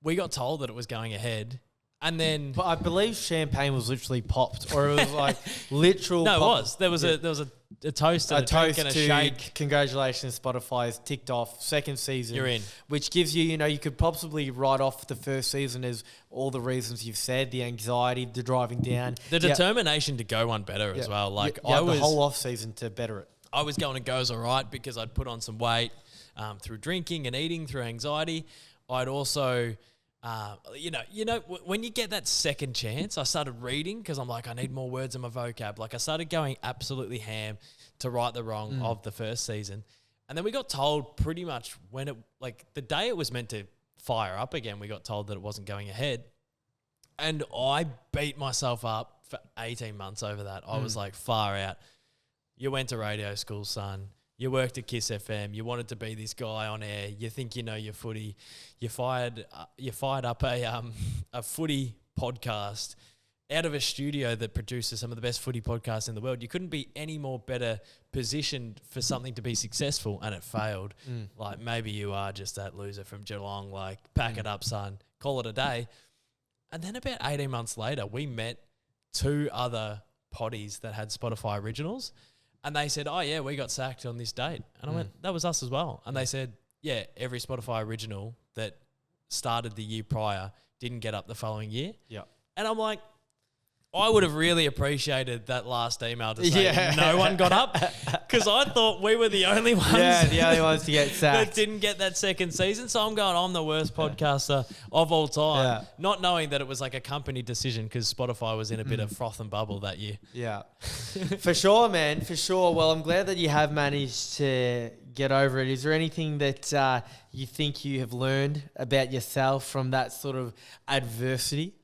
we got told that it was going ahead, and then... But I believe champagne was literally popped, or it was like literal... No, pop. it was. There was a toast and a drink and a shake. Congratulations, Spotify's ticked off second season. You're in. Which gives you, you could possibly write off the first season as all the reasons you've said, the anxiety, the driving down. The determination to go one better as well. Like, I was the whole off season to better it. I was going to Goes Alright because I'd put on some weight through drinking and eating, through anxiety. I'd also... when you get that second chance, I started reading because I'm like, I need more words in my vocab. Like, I started going absolutely ham to right the wrong of the first season. And then we got told pretty much when the day it was meant to fire up again, we got told that it wasn't going ahead. And I beat myself up for 18 months over that. I was like, far out. You went to radio school, son. You worked at Kiss FM. You wanted to be this guy on air. You think you know your footy. You fired up a footy podcast out of a studio that produces some of the best footy podcasts in the world. You couldn't be any more better positioned for something to be successful, and it failed. Like, maybe you are just that loser from Geelong. Like, pack it up, son. Call it a day. And then about 18 months later, we met 2 other potties that had Spotify originals. And they said, oh, yeah, we got sacked on this date. And I went, that was us as well. And they said, yeah, every Spotify original that started the year prior didn't get up the following year. Yeah. And I'm like, I would have really appreciated that last email to say no one got up, because I thought we were the only ones. Yeah, the only ones to get sacked. That didn't get that second season. So I'm going, I'm the worst podcaster of all time, not knowing that it was like a company decision, because Spotify was in a bit of froth and bubble that year. Yeah, for sure, man, for sure. Well, I'm glad that you have managed to get over it. Is there anything that you think you have learned about yourself from that sort of adversity?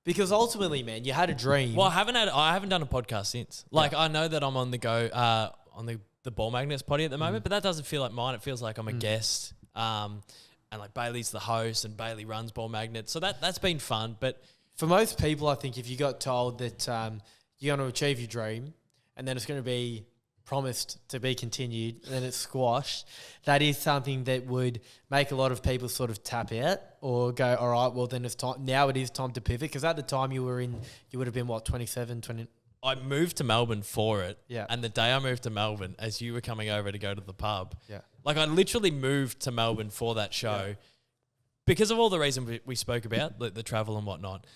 Because ultimately, man, you had a dream. Well, I haven't done a podcast since. Like, I know that I'm on the go on the Ball Magnets potty at the moment, but that doesn't feel like mine. It feels like I'm a guest. And like Bailey's the host, and Bailey runs Ball Magnets, so that's been fun. But for most people, I think if you got told that you're going to achieve your dream, and then it's going to be promised to be continued, and then it's squashed, that is something that would make a lot of people sort of tap out or go, all right, well then it's time. Now it is time to pivot, because at the time you would have been what, 27, 20? I moved to Melbourne for it. Yeah. And the day I moved to Melbourne, as you were coming over to go to the pub, yeah, like I literally moved to Melbourne for that show because of all the reasons we spoke about, the travel and whatnot.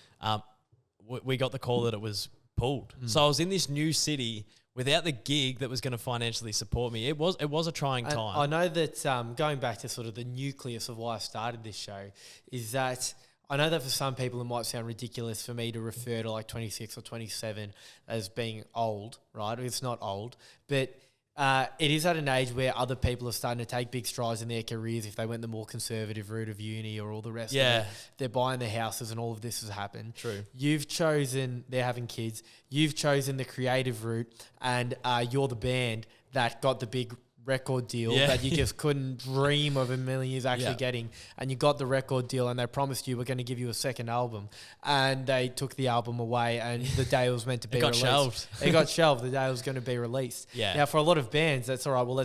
We got the call that it was pulled. So I was in this new city without the gig that was going to financially support me. It was a trying time. I know that going back to sort of the nucleus of why I started this show is that I know that for some people it might sound ridiculous for me to refer to like 26 or 27 as being old, right? It's not old, but it is at an age where other people are starting to take big strides in their careers if they went the more conservative route of uni or all the rest of it. They're buying their houses and all of this has happened. True. You've chosen, they're having kids, you've chosen the creative route, and you're the band that got the big record deal that you just couldn't dream of a million years actually getting, and you got the record deal, and they promised you we're going to give you a second album, and they took the album away, and the day it was meant to be released. It got shelved the day it was going to be released. Now for a lot of bands that's all right, well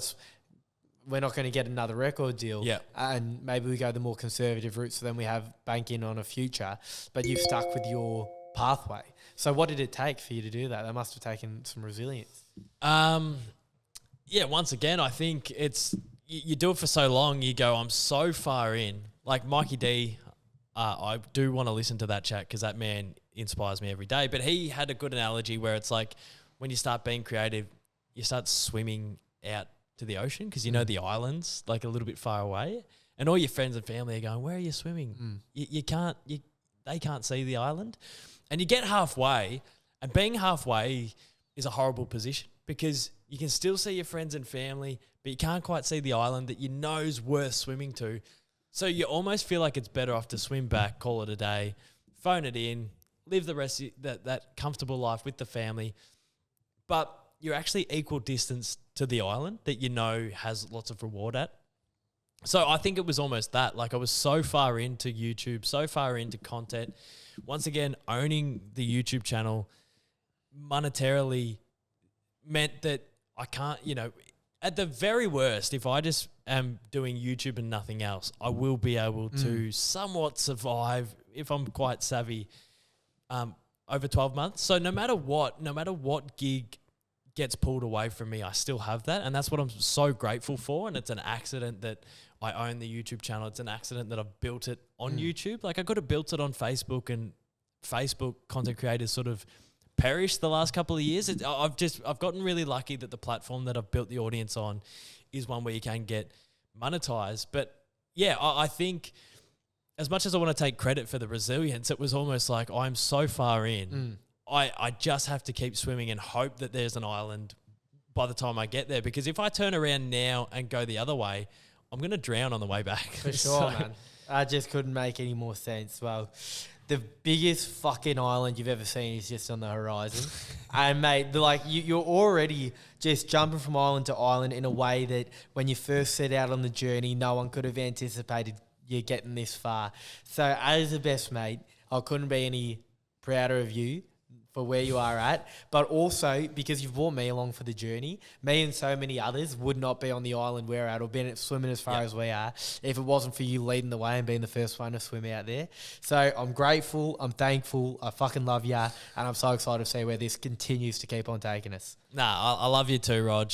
we're not going to get another record deal, and maybe we go the more conservative route, so then we have banking on a future, but you've stuck with your pathway. So what did it take for you to do that? That must have taken some resilience. Yeah, once again, I think it's you do it for so long, you go, I'm so far in. Like Mikey D, I do want to listen to that chat because that man inspires me every day. But he had a good analogy where it's like when you start being creative, you start swimming out to the ocean because you know the island's like a little bit far away. And all your friends and family are going, where are you swimming? They can't see the island. And you get halfway, and being halfway is a horrible position because you can still see your friends and family, but you can't quite see the island that you know is worth swimming to. So you almost feel like it's better off to swim back, call it a day, phone it in, live the rest of that comfortable life with the family. But you're actually equal distance to the island that you know has lots of reward at. So I think it was almost that. Like I was so far into YouTube, so far into content. Once again, owning the YouTube channel monetarily meant that I can't, at the very worst, if I just am doing YouTube and nothing else, I will be able to somewhat survive if I'm quite savvy over 12 months. So no matter what gig gets pulled away from me, I still have that. And that's what I'm so grateful for. And it's an accident that I own the YouTube channel. It's an accident that I've built it on YouTube. Like I could have built it on Facebook, and Facebook content creators sort of perished the last couple of years. I've gotten really lucky that the platform that I've built the audience on is one where you can get monetized. But yeah, I think as much as I want to take credit for the resilience, it was almost like I'm so far in. I just have to keep swimming and hope that there's an island by the time I get there. Because if I turn around now and go the other way, I'm going to drown on the way back. For sure, man. I just couldn't make any more sense. Well, the biggest fucking island you've ever seen is just on the horizon. And, mate, you're already just jumping from island to island in a way that when you first set out on the journey, no one could have anticipated you getting this far. So, as a best mate, I couldn't be any prouder of you for where you are at, but also because you've brought me along for the journey. Me and so many others would not be on the island we're at or been swimming as far as we are if it wasn't for you leading the way and being the first one to swim out there. So I'm grateful, I'm thankful, I fucking love you, and I'm so excited to see where this continues to keep on taking us. Nah, I love you too, Rog.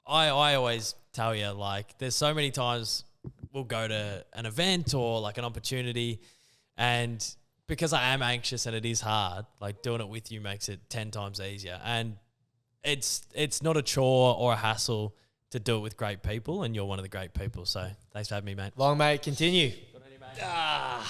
I always tell you, like, there's so many times we'll go to an event or like an opportunity, and because I am anxious and it is hard, like doing it with you makes it 10 times easier. And it's not a chore or a hassle to do it with great people, and you're one of the great people. So thanks for having me, mate. Long, mate. Continue. Good on you, mate.